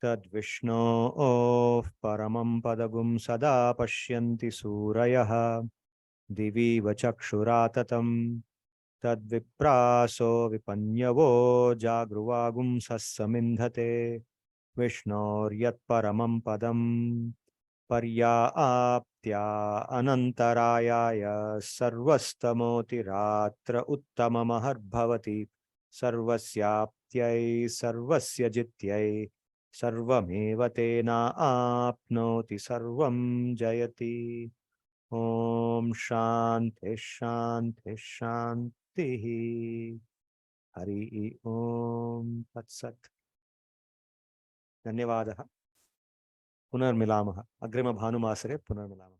Tad Vishnu Paramam Padagum Sada Pashyanti Surayaha Divi Vachakshuratatam Tad Vipraso Vipanyavo Jagruvagum Sassamindhate Vishnor Yat Paramam Padam Parya Aptya Anantarayaya Sarvastamotiratra Uttamamaharbhavati Sarvasyaptyai Sarvasya Jityai Sarvameva Tena Apnoti Sarvam Jayati Om Shanti Shanti Shanti Hari Om Tat Sat Dhanyavadaha Punarmilamah Agrima Bhanumasare Punarmilamah